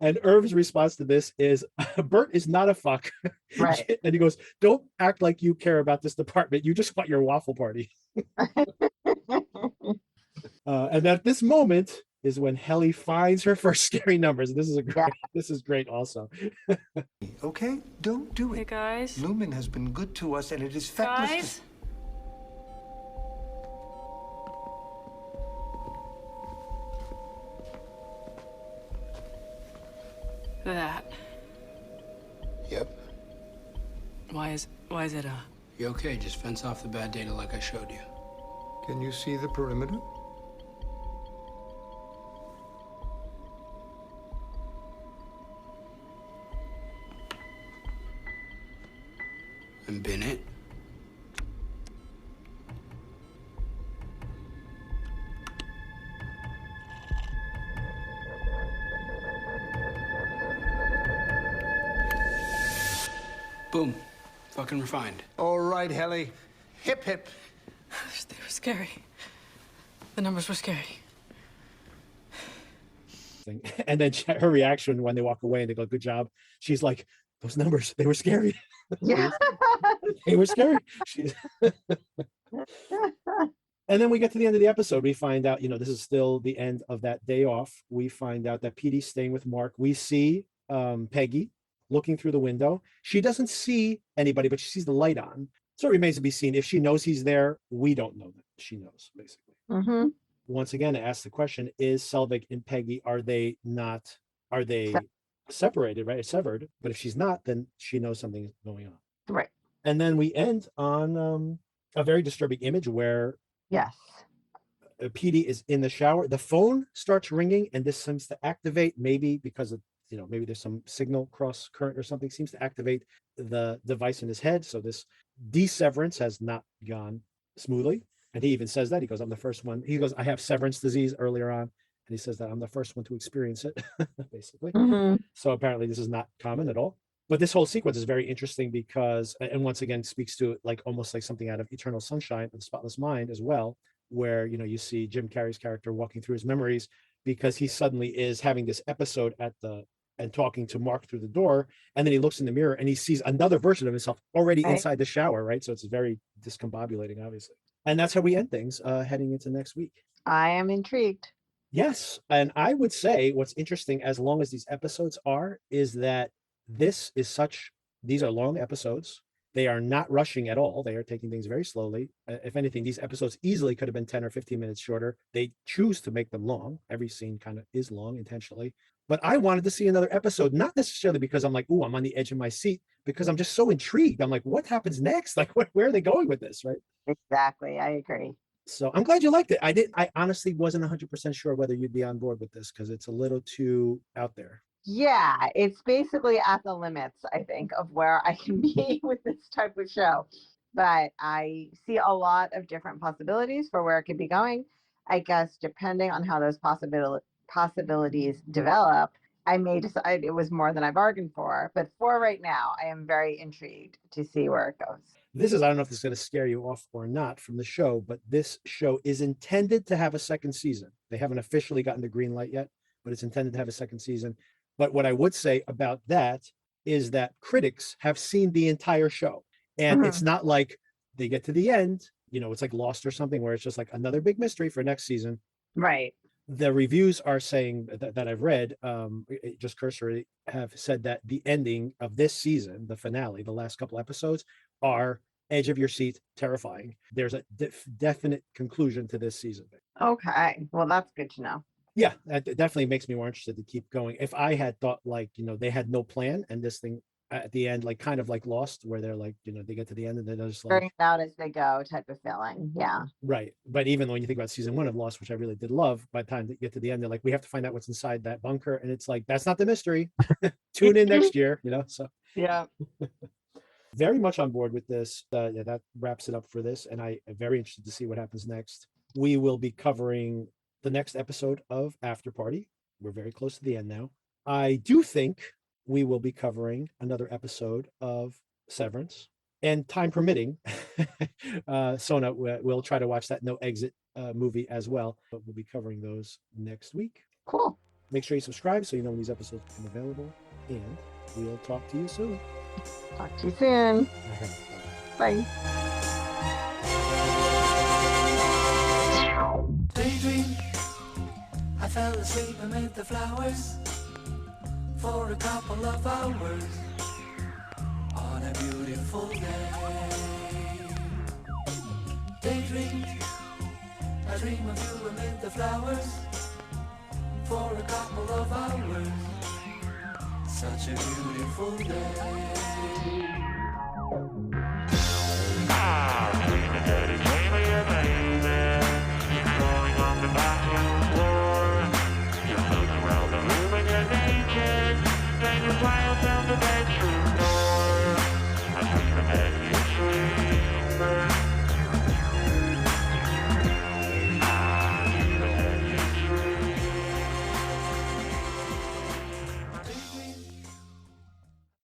A: And Irv's response to this is, Bert is not a fuck.
B: Right.
A: And he goes, don't act like you care about this department. You just want your waffle party. And at this moment is when Helly finds her first scary numbers. This is great also.
L: Okay, don't do it.
J: Hey, guys.
L: Lumen has been good to us, and it is feckless.
J: Guys? That.
I: Yep.
J: Why is it
I: You okay? Just fence off the bad data like I showed you.
L: Can you see the perimeter?
I: And bin it. Boom. Fucking refined.
L: All right, Helly. Hip, hip.
J: They were scary. The numbers were scary.
A: And then her reaction when they walk away and they go, good job. She's like, those numbers, they were scary.
B: Yeah.
A: They were scary. And then we get to the end of the episode. We find out, this is still the end of that day off. We find out that Petey's staying with Mark. We see Peggy looking through the window. She doesn't see anybody, but she sees the light on. So it remains to be seen. If she knows he's there, we don't know that she knows, basically.
B: Mm-hmm.
A: Once again, to ask the question, is Selvig and Peggy, are they separated, right? Severed. But if she's not, then she knows something is going on.
B: Right.
A: And then we end on a very disturbing image where Petey is in the shower. The phone starts ringing, and this seems to activate, maybe because of, maybe there's some signal cross current or something, seems to activate the device in his head. So this deseverance has not gone smoothly. And he even says that. He goes, I'm the first one. He goes, I have severance disease earlier on. And he says that I'm the first one to experience it, basically.
B: Mm-hmm.
A: So apparently this is not common at all. But this whole sequence is very interesting because, and once again, speaks to almost like something out of Eternal Sunshine of the Spotless Mind as well, where, you see Jim Carrey's character walking through his memories because he suddenly is having this episode and talking to Mark through the door. And then he looks in the mirror and he sees another version of himself already inside the shower, right? So it's very discombobulating, obviously. And that's how we end things heading into next week.
B: I am intrigued.
A: Yes. And I would say what's interesting, as long as these episodes are, is that these are long episodes. They are not rushing at all. They are taking things very slowly. If anything, these episodes easily could have been 10 or 15 minutes shorter. They choose to make them long. Every scene kind of is long intentionally. But I wanted to see another episode, not necessarily because I'm like, ooh, I'm on the edge of my seat, because I'm just so intrigued. I'm like, what happens next? Like, where are they going with this, right?
B: Exactly. I agree.
A: So I'm glad you liked it. I honestly wasn't 100% sure whether you'd be on board with this because it's a little too out there.
B: Yeah, it's basically at the limits, I think, of where I can be with this type of show. But I see a lot of different possibilities for where it could be going. I guess depending on how those possibilities develop, I may decide it was more than I bargained for. But for right now, I am very intrigued to see where it goes.
A: I don't know if this is going to scare you off or not from the show, but this show is intended to have a second season. They haven't officially gotten the green light yet, but it's intended to have a second season. But what I would say about that is that critics have seen the entire show. And it's not like they get to the end, it's like Lost or something where it's just like another big mystery for next season.
B: Right.
A: The reviews are saying that I've read, just cursory, have said that the ending of this season, the finale, the last couple episodes, are edge of your seat, terrifying. There's a definite conclusion to this season.
B: Okay. Well, that's good to know.
A: Yeah, that definitely makes me more interested to keep going. If I had thought like, they had no plan and this thing at the end, like kind of like Lost, where they're like, they get to the end and they're just like
B: figuring it out as they go type of feeling. Yeah.
A: Right. But even when you think about season 1 of Lost, which I really did love, by the time they get to the end, they're like, we have to find out what's inside that bunker. And it's like, that's not the mystery. Tune in next year, so.
B: Yeah.
A: Very much on board with this. Yeah, that wraps it up for this. And I am very interested to see what happens next. We will be covering the next episode of Afterparty. We're very close to the end now. I do think we will be covering another episode of Severance. And time permitting, Sona will try to watch that No Exit movie as well. But we'll be covering those next week.
B: Cool.
A: Make sure you subscribe so you know when these episodes become available. And we'll talk to you soon.
B: Talk to you soon. Bye.
M: Daydream, I fell asleep amid the flowers for a couple of hours on a beautiful day. Daydream, I dream of you amid the flowers for a couple of hours. Such a beautiful day.